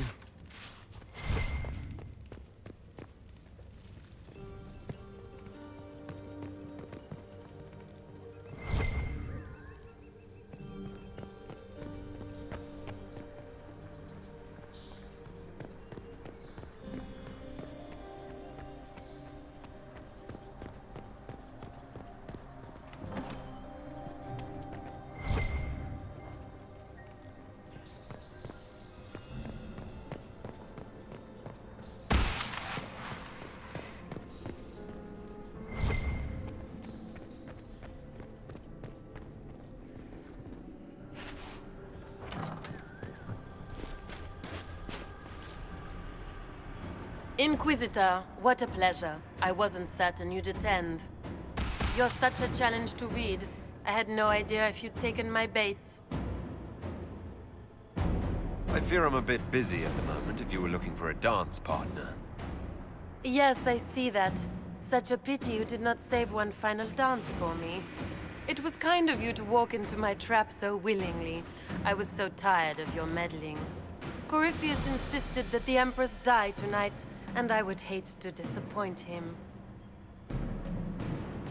Speaker 23: Inquisitor, what a pleasure. I wasn't certain you'd attend. You're such a challenge to read. I had no idea if you'd taken my bait.
Speaker 4: I fear I'm a bit busy at the moment if you were looking for a dance partner.
Speaker 23: Yes, I see that. Such a pity you did not save one final dance for me. It was kind of you to walk into my trap so willingly. I was so tired of your meddling. Corypheus insisted that the Empress die tonight, and I would hate to disappoint him.